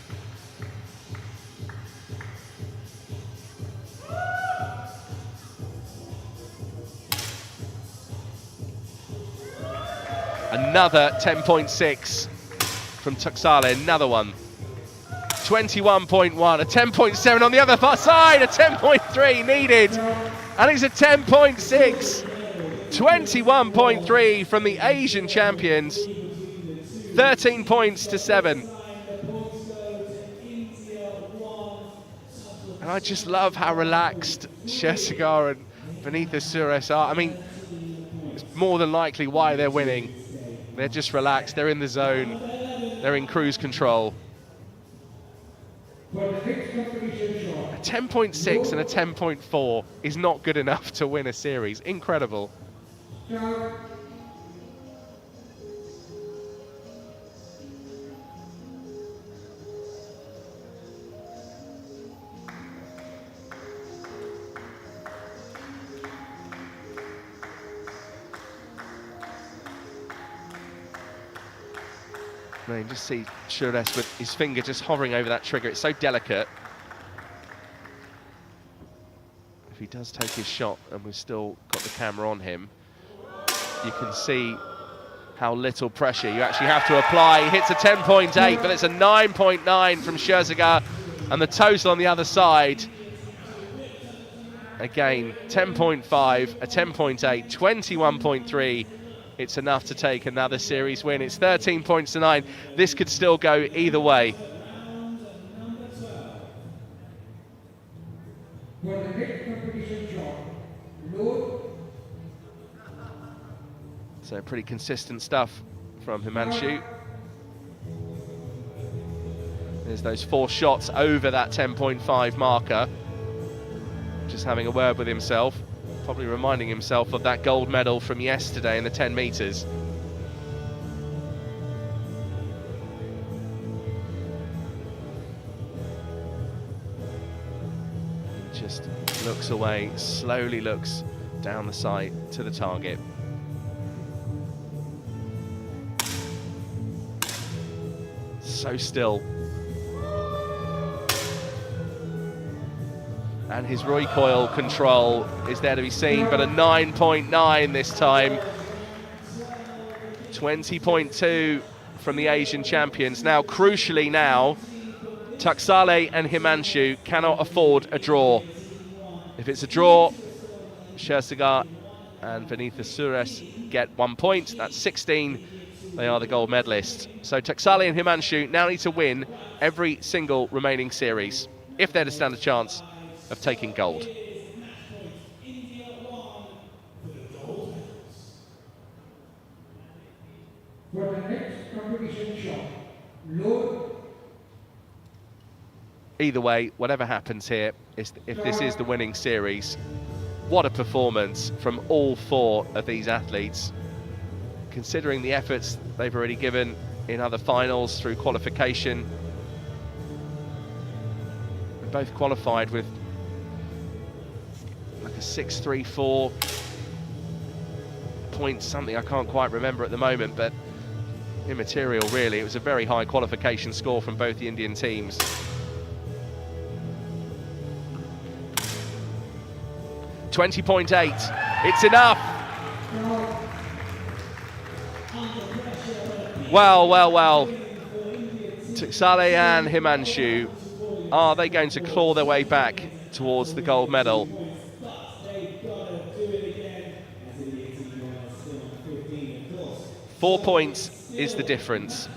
Speaker 1: Another 10.6 from Taksali, another one. 21.1, a 10.7 on the other far side, a 10.3 needed, and it's a 10.6. 21.3 from the Asian champions, 13 points to 7. And I just love how relaxed Scherziger and Vinitha Sures are. I mean, it's more than likely why they're winning. They're just relaxed, they're in the zone, they're in cruise control.
Speaker 4: For the next competition draw,
Speaker 1: A 10.6 and a 10.4 is not good enough to win a series. Incredible.
Speaker 4: Start.
Speaker 1: No, you just see Suarez with his finger just hovering over that trigger. It's so delicate. If he does take his shot, and we've still got the camera on him, you can see how little pressure you actually have to apply. He hits a 10.8, but it's a 9.9 from Scherziger, and the total on the other side, again, 10.5, a 10.8, 21.3. It's enough to take another series win. It's 13 points to 9. This could still go either way.
Speaker 4: For the next competition shot, load.
Speaker 1: So pretty consistent stuff from Himanshu. There's those 4 shots over that 10.5 marker. Just having a word with himself. Probably reminding himself of that gold medal from yesterday in the 10 metres. He just looks away, slowly looks down the sight to the target. So still. And his recoil control is there to be seen, but a 9.9 this time. 20.2 from the Asian champions. Now, crucially now, Taksale and Himanshu cannot afford a draw. If it's a draw, Scherziger and Vinicius Suarez get 1 point. That's 16. They are the gold medalists. So Taksale and Himanshu now need to win every single remaining series if they're to stand a chance of taking gold.
Speaker 4: For the next competition shot, load.
Speaker 1: Either way, whatever happens here, if this is the winning series, what a performance from all 4 of these athletes. Considering the efforts they've already given in other finals through qualification. They both qualified with like a 6.34 point something, I can't quite remember at the moment, but immaterial really. It was a very high qualification score from both the Indian teams. .8, it's enough. Well, well, well. Taksale and Himanshu, are they going to claw their way back towards the gold medal? 4 points is the difference.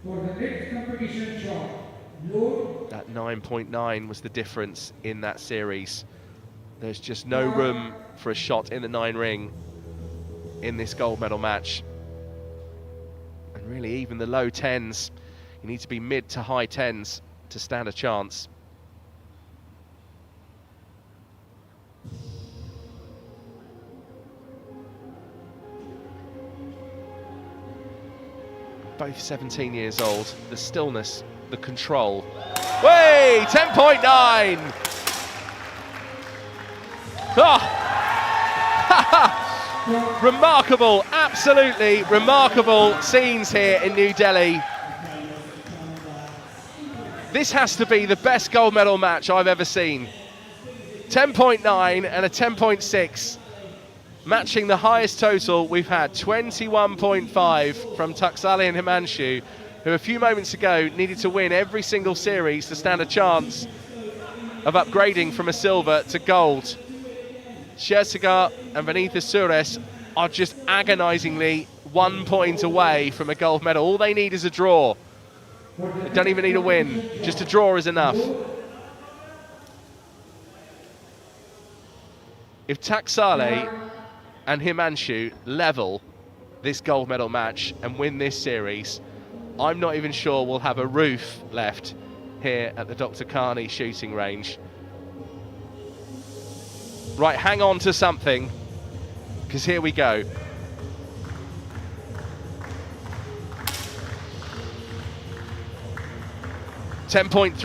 Speaker 4: For the next competition shot, load.
Speaker 1: That 9.9 was the difference in that series. There's just no room for a shot in the 9 ring in this gold medal match. And really, even the low 10s, you need to be mid to high 10s to stand a chance. Both 17 years old, the stillness, the control. Way, 10.9! Oh. Remarkable, absolutely remarkable scenes here in New Delhi. This has to be the best gold medal match I've ever seen. 10.9 and a 10.6, matching the highest total we've had, 21.5 from Taksale and Himanshu, who a few moments ago needed to win every single series to stand a chance of upgrading from a silver to gold. Scherziger and Vinicius Suarez are just agonisingly 1 point away from a gold medal. All they need is a draw. They don't even need a win. Just a draw is enough. If Taksale and Himanshu level this gold medal match and win this series, I'm not even sure we'll have a roof left here at the Dr. Carney shooting range. Right, hang on to something, because here we go. $10.3.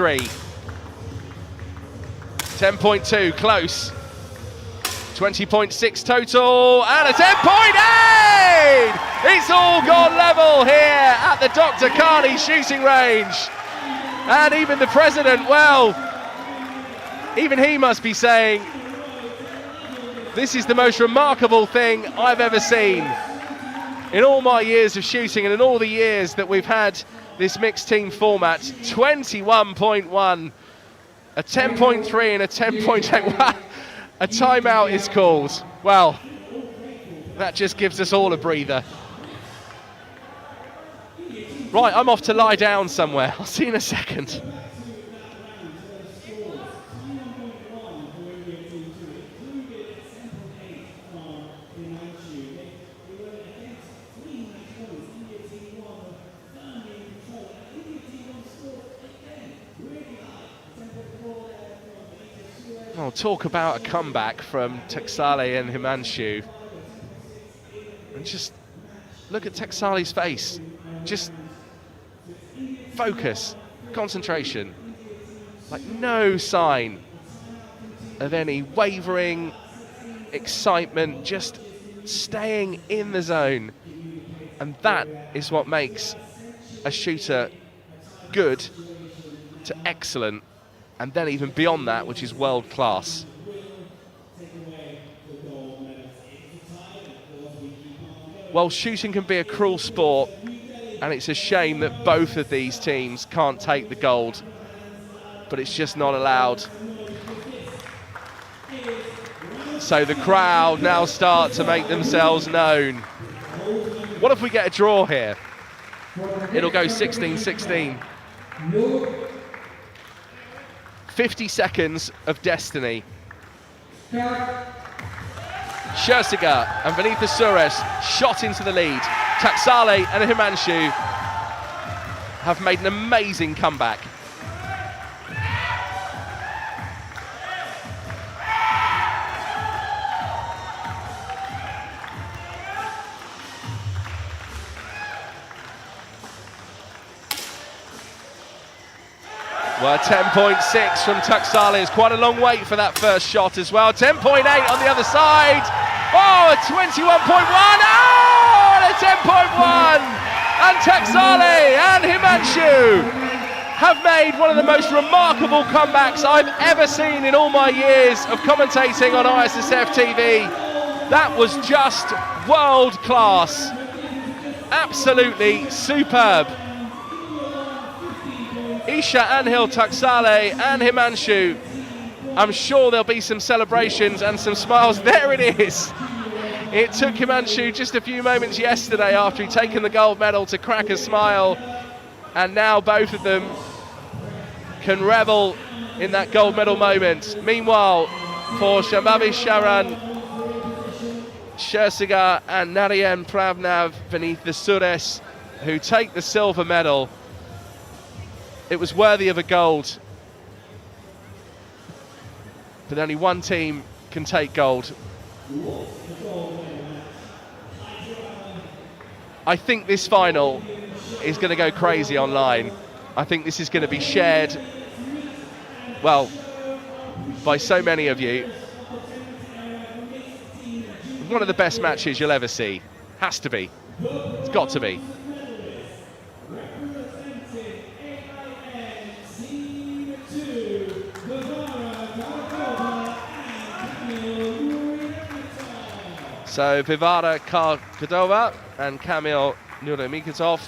Speaker 1: 10.2, close. 20.6 total, and a 10.8! It's all gone level here at the Dr. Carney shooting range. And even the president, well, even he must be saying, this is the most remarkable thing I've ever seen in all my years of shooting and in all the years that we've had this mixed team format. 21.1, a 10.3 and a 10.8. A timeout is called. Well, that just gives us all a breather. Right, I'm off to lie down somewhere. I'll see you in a second. Oh, talk about a comeback from Texale and Himanshu. And just look at Texale's face. Just focus, concentration. Like no sign of any wavering, excitement, just staying in the zone. And that is what makes a shooter good to excellent. And then even beyond that, which is world class. Well, shooting can be a cruel sport, and it's a shame that both of these teams can't take the gold, but it's just not allowed. So the crowd now start to make themselves known. What if we get a draw here? It'll go 16-16. 50 seconds of destiny. Scherziger and Vinitha Suresh shot into the lead. Texale and Himanshu have made an amazing comeback. Well, 10.6 from Texale is quite a long wait for that first shot as well. 10.8 on the other side. Oh, a 21.1. Oh, and a 10.1. And Texale and Himanshu have made one of the most remarkable comebacks I've ever seen in all my years of commentating on ISSF TV. That was just world class. Absolutely superb. Isha, Anhil, Texale and Himanshu. I'm sure there'll be some celebrations and some smiles. There it is. It took Himanshu just a few moments yesterday after he'd taken the gold medal to crack a smile. And now both of them can revel in that gold medal moment. Meanwhile, for Shambhavi Sharan, Scherziger and Narayan Pranav beneath the Suresh, who take the silver medal. It was worthy of a gold, but only one team can take gold. I think this final is going to go crazy online. I think this is going to be shared, well, by so many of you. One of the best matches you'll ever see. Has to be. It's got to be. So Vivara Karkadova and Kamil Nuremikatov,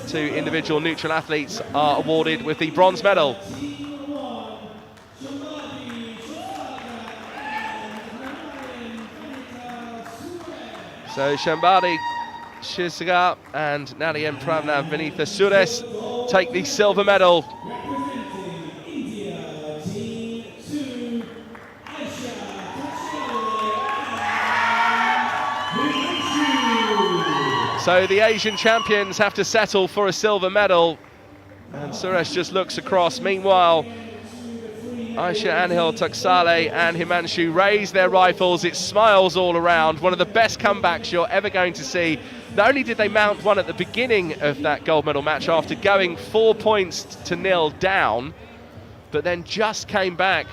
Speaker 1: two individual neutral athletes, are awarded with the bronze medal. So Shambhavi Scherziger and Narayan Pranav Vinitha Suresh take the silver medal. So the Asian champions have to settle for a silver medal. And Suresh just looks across. Meanwhile, Aisha, Anhil, Taksale and Himanshu raise their rifles. It's smiles all around. One of the best comebacks you're ever going to see. Not only did they mount one at the beginning of that gold medal match after going 4 points to nil down, but then just came back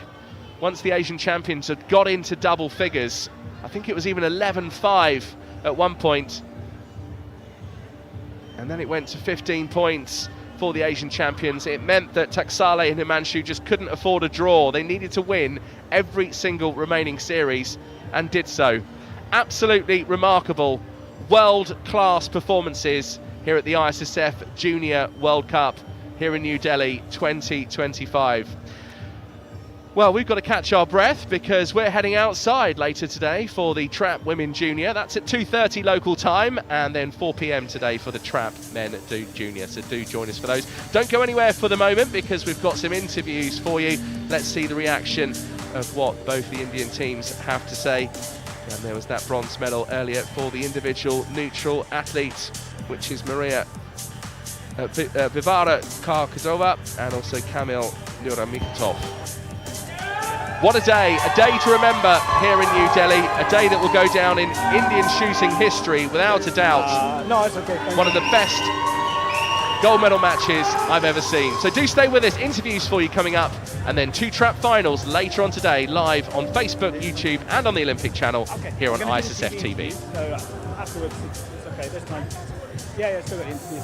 Speaker 1: once the Asian champions had got into double figures. I think it was even 11-5 at one point. And then it went to 15 points for the Asian champions. It meant that Taksale and Himanshu just couldn't afford a draw. They needed to win every single remaining series and did so. Absolutely remarkable, world-class performances here at the ISSF Junior World Cup here in New Delhi 2025. Well, we've got to catch our breath because we're heading outside later today for the Trap Women Junior. That's at 2:30 local time, and then 4 p.m. today for the Trap Men Junior. So do join us for those. Don't go anywhere for the moment because we've got some interviews for you. Let's see the reaction of what both the Indian teams have to say. And there was that bronze medal earlier for the individual neutral athletes, which is Maria Vivara Karkazova and also Kamil Nuramikhtov. What a day to remember here in New Delhi, a day that will go down in Indian shooting history without a doubt.
Speaker 3: No, it's okay.
Speaker 1: One of the best gold medal matches I've ever seen. So do stay with us, interviews for you coming up, and then 2 trap finals later on today, live on Facebook, YouTube and on the Olympic channel here on ISSF TV.
Speaker 3: So afterwards, it's okay, this time. Yeah, still got the interview.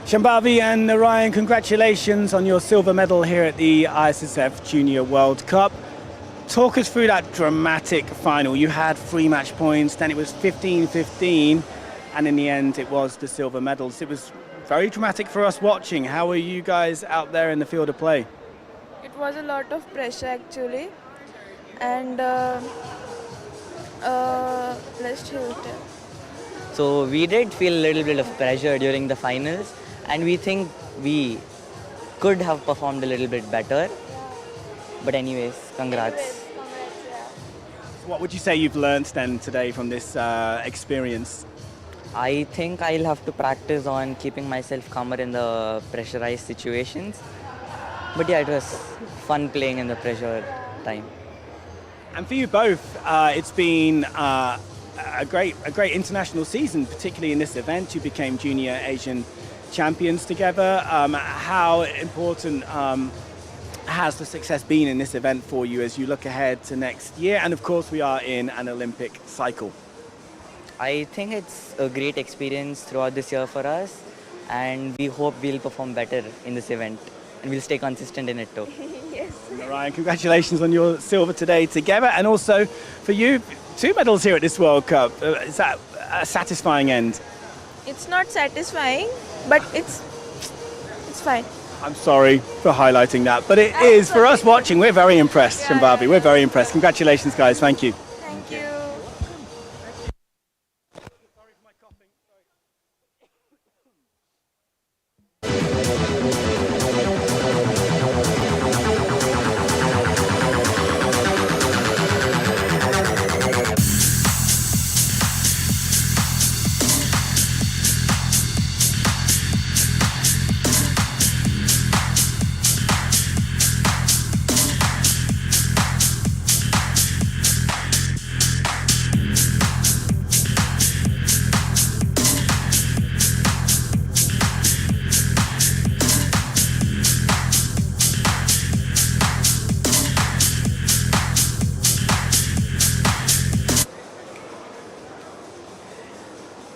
Speaker 3: Shambhavi and Narayan, congratulations on your silver medal here at the ISSF Junior World Cup. Talk us through that dramatic final. You had 3 match points, then it was 15-15, and in the end it was the silver medals. It was very dramatic for us watching. How were you guys out there in the field of play?
Speaker 5: It was a lot of pressure actually, and let's shoot.
Speaker 6: So we did feel a little bit of pressure during the finals, and we think we could have performed a little bit better. But anyways, congrats.
Speaker 3: What would you say you've learnt then today from this experience?
Speaker 6: I think I'll have to practice on keeping myself calmer in the pressurized situations. But yeah, it was fun playing in the pressure time.
Speaker 3: And for you both, it's been a great international season, particularly in this event. You became Junior Asian champions together. How important has the success been in this event for you as you look ahead to next year? And of course, we are in an Olympic cycle.
Speaker 6: I think it's a great experience throughout this year for us, and we hope we'll perform better in this event, and we'll stay consistent in it too.
Speaker 3: Ryan, congratulations on your silver today together, and also for you, 2 medals here at this World Cup. Is that a satisfying end?
Speaker 5: It's not satisfying, but it's fine.
Speaker 3: I'm sorry for highlighting that, but it is, for us watching, we're very impressed, Shambhavi. We're very impressed. Congratulations, guys. Thank you.
Speaker 5: Thank you.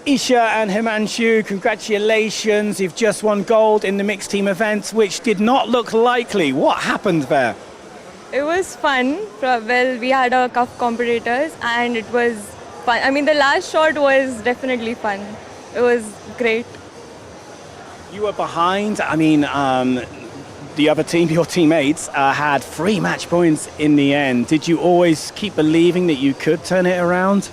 Speaker 3: Isha and Himanshu, congratulations. You've just won gold in the mixed team events, which did not look likely. What happened there?
Speaker 5: It was fun. Well, we had our cup competitors, and it was fun. I mean, the last shot was definitely fun. It was great.
Speaker 3: You were behind. I mean, the other team, your teammates, had 3 match points in the end. Did you always keep believing that you could turn it around?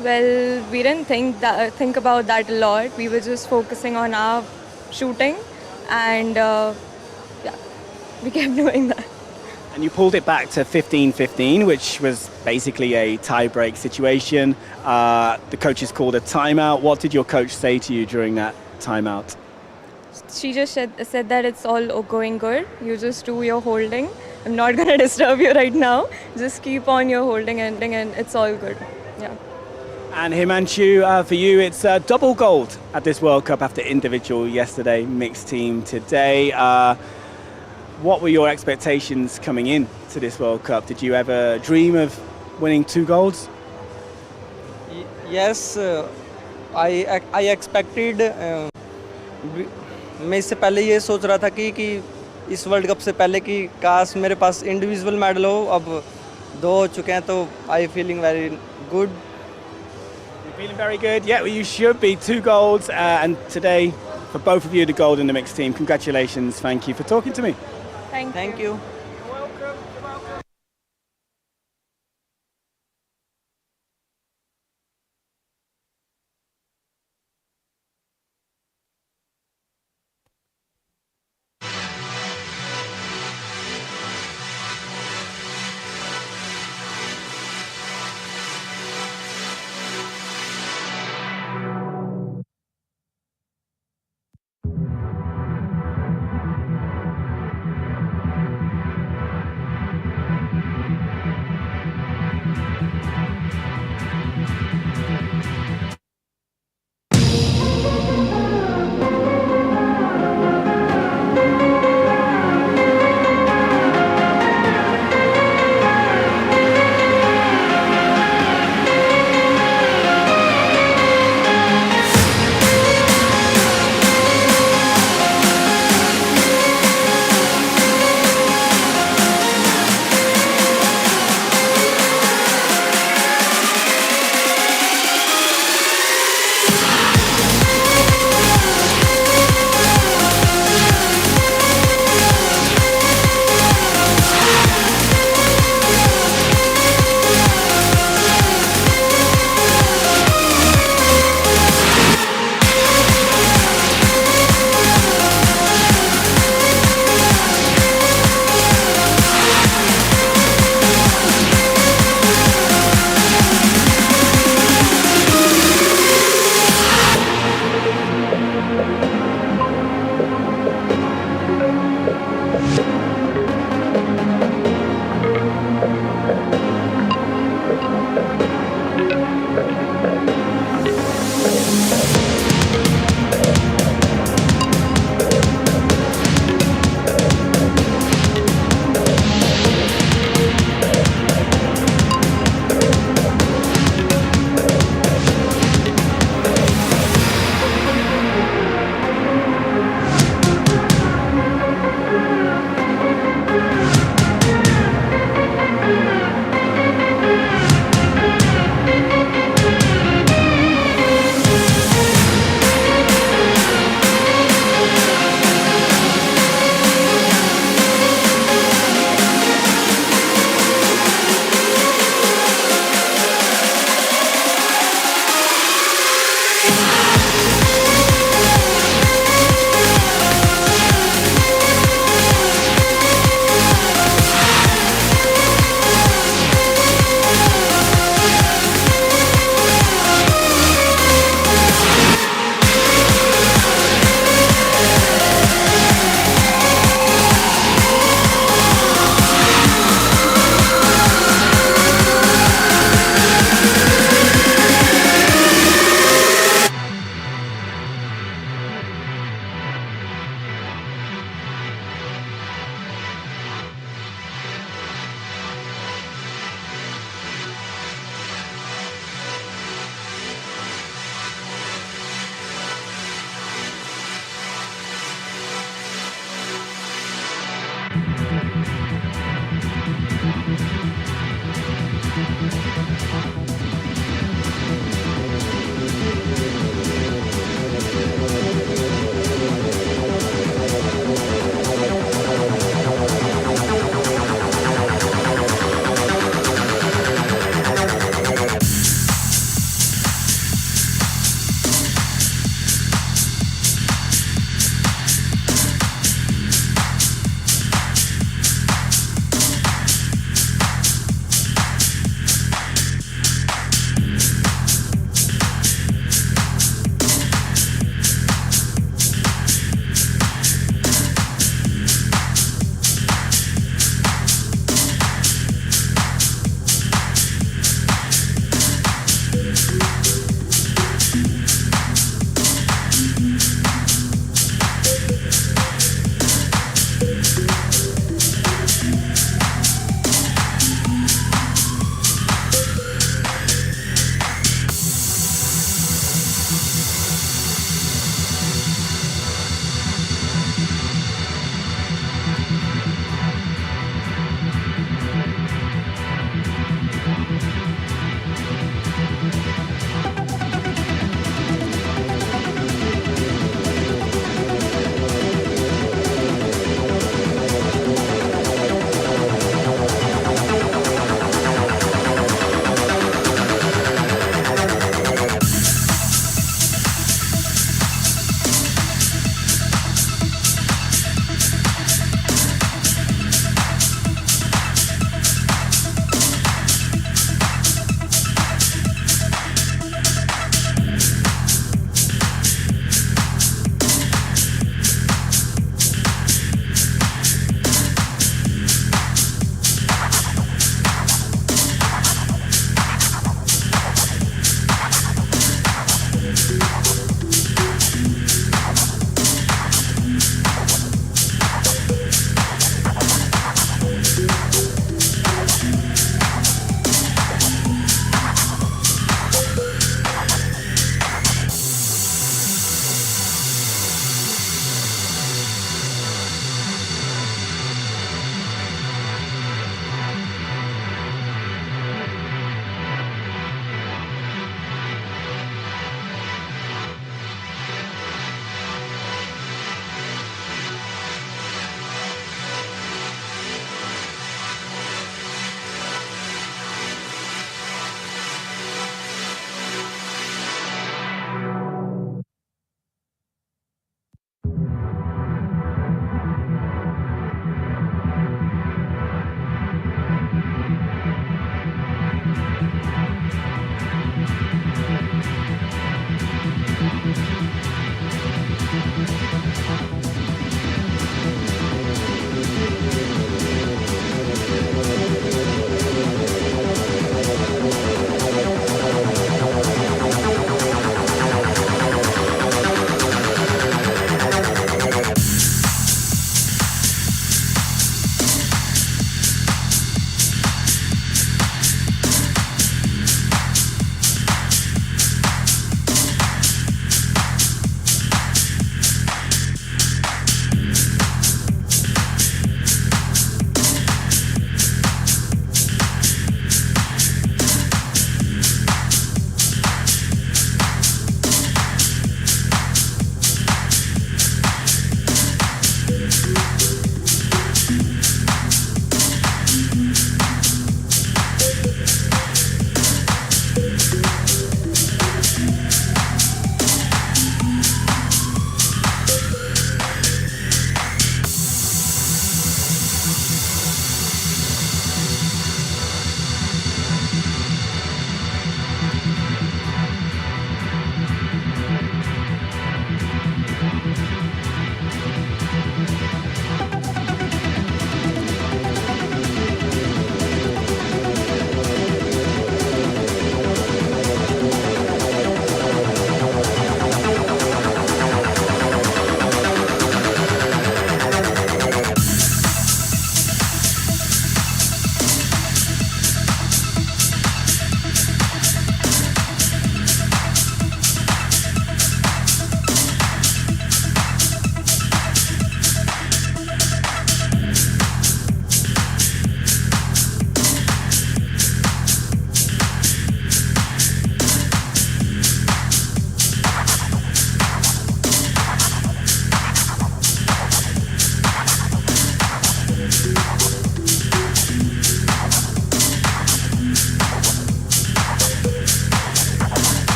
Speaker 5: Well, we didn't think about that a lot. We were just focusing on our shooting, and yeah, we kept doing that.
Speaker 3: And you pulled it back to 15-15, which was basically a tie-break situation. The coaches called a timeout. What did your coach say to you during that timeout?
Speaker 5: She just said that it's all going good. You just do your holding. I'm not going to disturb you right now. Just keep on your holding and it's all good. Yeah.
Speaker 3: And Himanshu, for you, it's double gold at this World Cup after individual yesterday, mixed team today. What were your expectations coming in to this World Cup? Did you ever dream of winning 2 golds?
Speaker 7: Yes, I expected. मैं इससे पहले ये सोच रहा था कि इस world cup से पहले कि काश मेरे पास इंडिविजुअल मेडल हो. अब 2 हो चुके हैं तो I feeling very good.
Speaker 3: Feeling very good. Yeah, well, you should be. 2 golds, and today, for both of you, the gold in the mixed team. Congratulations. Thank you for talking to me.
Speaker 5: Thank you.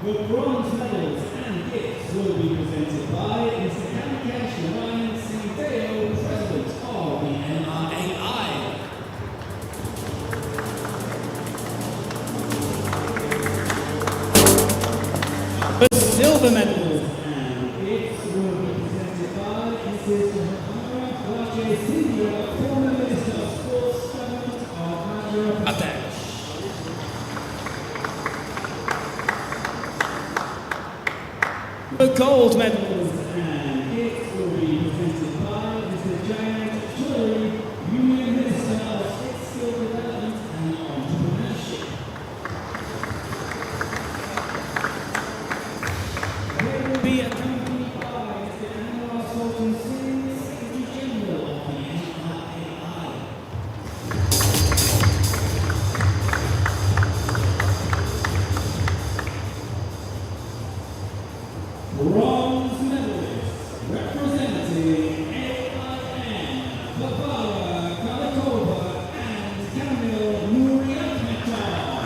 Speaker 2: The bronze medals and gifts will be presented by Mr. Kamikash Ryan Singdale, President of the NRAI. The silver medals and gifts will be presented by Mrs. Johanna Raje Sindhya, former Minister of Sports, Government of Andhra Pradesh. The gold medals and gifts will be presented by Mr. Jayant Chowdhury, Union Minister of Skill Development and Entrepreneurship. They will be accompanied by Mr. Anwar Sultan Singh, Secretary General of the NRAI. Bronze medalist representing AIN, Barbara Kalikova and Kamil Nuriakmetov.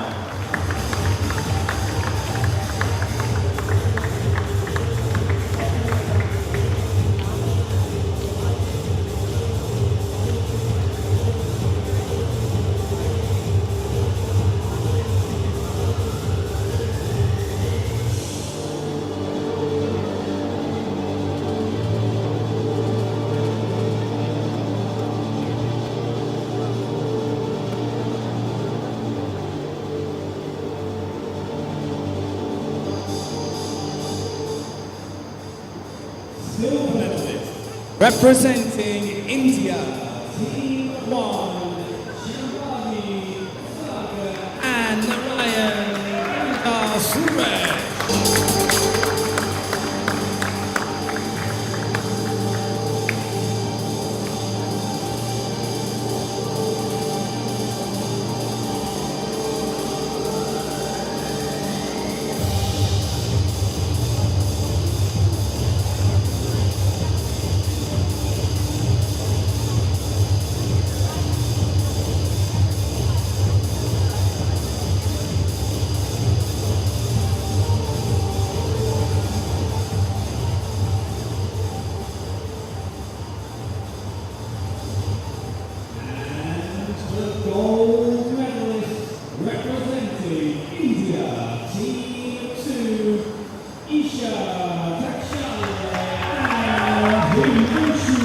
Speaker 2: Silver medalist representing India, Team 1, Shambhavi Sagar and Narayan Suresh. The gold medalist representing India, Team 2, Isha Dakshaya and Himanshu.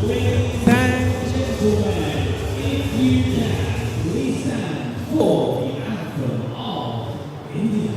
Speaker 2: Ladies and gentlemen, if you can, please stand for the anthem of India.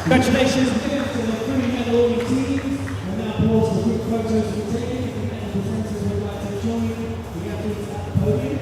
Speaker 2: Congratulations again to the three medal winning teams. We'll now pause for quick photos to be taken. If the medal presenters would like to join the athletes at the podium.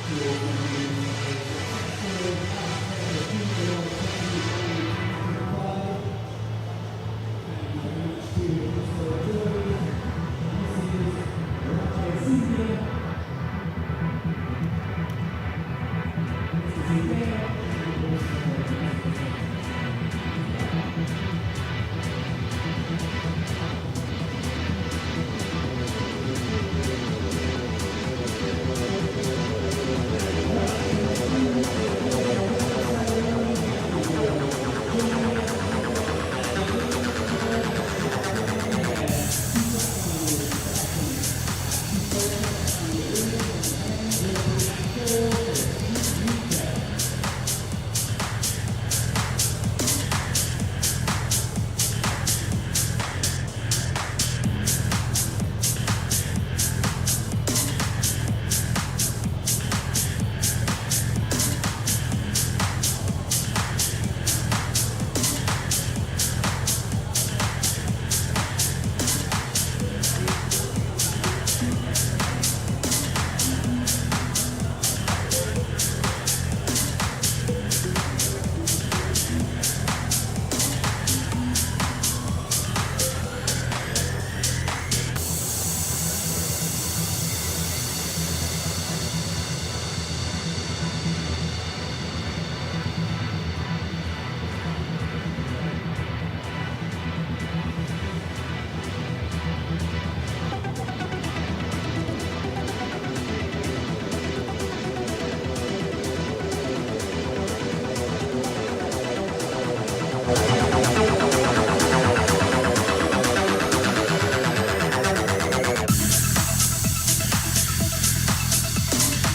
Speaker 2: to